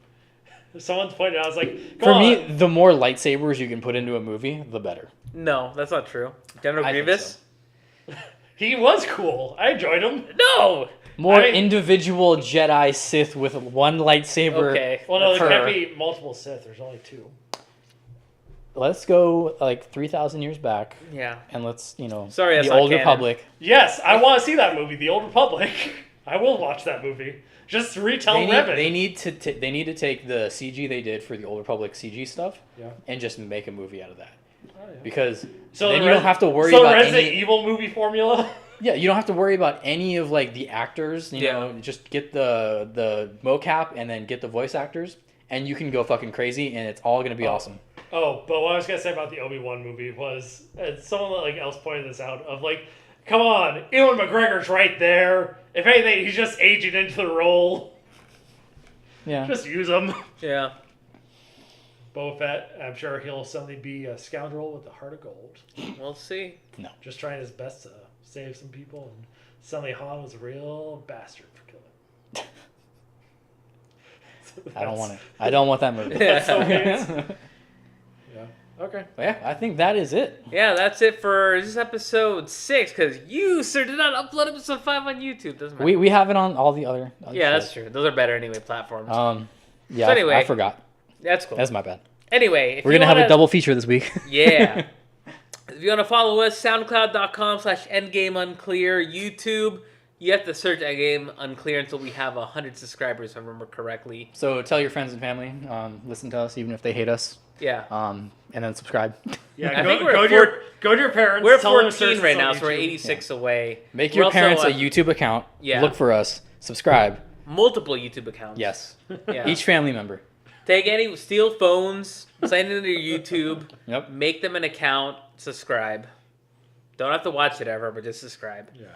Someone's pointed out, I was like, for me, the more lightsabers you can put into a movie, the better. No, that's not true. General Grievous? So. He was cool. I enjoyed him. No! More individual Jedi Sith with one lightsaber. Okay. Well, no, there can't be multiple Sith. There's only two. Let's go 3,000 years back. Yeah. And let's, Sorry, the Old Republic. Yes, I want to see that movie, The Old Republic. I will watch that movie. Just to retell Revan. They need to take the CG they did for the Old Republic CG stuff and just make a movie out of that. Oh, yeah. Because then you don't have to worry about Resident Evil movie formula? Yeah, you don't have to worry about any of the actors. You know, just get the mocap and then get the voice actors, and you can go fucking crazy, and it's all gonna be awesome. Oh, but what I was gonna say about the Obi-Wan movie was, someone else pointed this out of come on, Ewan McGregor's right there. If anything, he's just aging into the role. Yeah, just use him. Yeah. Boba Fett, I'm sure he'll suddenly be a scoundrel with a heart of gold. We'll see. No, just trying his best to save some people, and suddenly Han was a real bastard for killing. I don't want it. I don't want that movie. That's so weird. Yeah. Okay. But yeah, I think that is it. Yeah, that's it for this episode 6. Because you, sir, did not upload episode 5 on YouTube. Doesn't matter. We have it on all the other. Yeah, that's true. Those are better anyway platforms. Yeah. So anyway, I forgot. That's cool. That's my bad. Anyway, we're gonna have a double feature this week. Yeah. If you want to follow us, soundcloud.com/Endgame Unclear. YouTube, you have to search Endgame Unclear until we have 100 subscribers, if I remember correctly. So tell your friends and family, listen to us, even if they hate us. Yeah. And then subscribe. Yeah, go to your parents. We're tell them 14 right now, YouTube. so we're 86 away. Make your parents a YouTube account. Yeah. Look for us. Subscribe. Multiple YouTube accounts. Yes. Yeah. Each family member. Steal phones, sign into your YouTube. Yep. Make them an account. Subscribe. Don't have to watch it ever, but just subscribe. Yeah.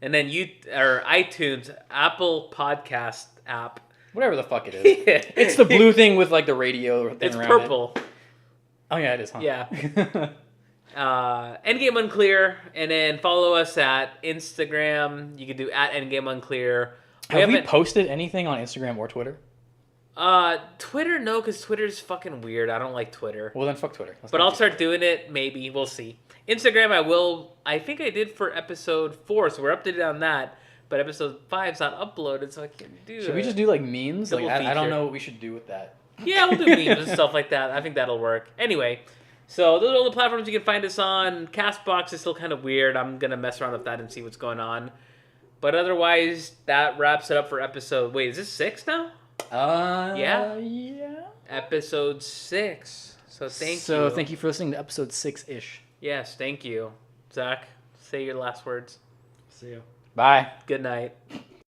And then iTunes, Apple Podcast app. Whatever the fuck it is. Yeah. It's the blue thing with like the radio thing It's around purple. it. Oh yeah, it is, huh? Yeah. Endgame Unclear, and then follow us at Instagram. You can do at Endgame Unclear. Have we posted anything on Instagram or Twitter? Twitter, no, because Twitter's fucking weird. I don't like Twitter. Well, then fuck Twitter. But I'll start doing it, maybe. We'll see. Instagram, I will. I think I did for episode 4, so we're updated on that. But episode 5's not uploaded, so I can't do it. Should we just do like memes? Double I don't feature. know what we should do with that. Yeah, we'll do memes and stuff like that. I think that'll work. Anyway, so those are all the platforms you can find us on. Castbox is still kind of weird. I'm going to mess around with that and see what's going on. But otherwise, that wraps it up for episode... Wait, is this 6 now? Yeah? Yeah. Episode 6. So thank you. So thank you for listening to episode 6-ish. Yes, thank you. Zach, say your last words. See you. Bye. Good night.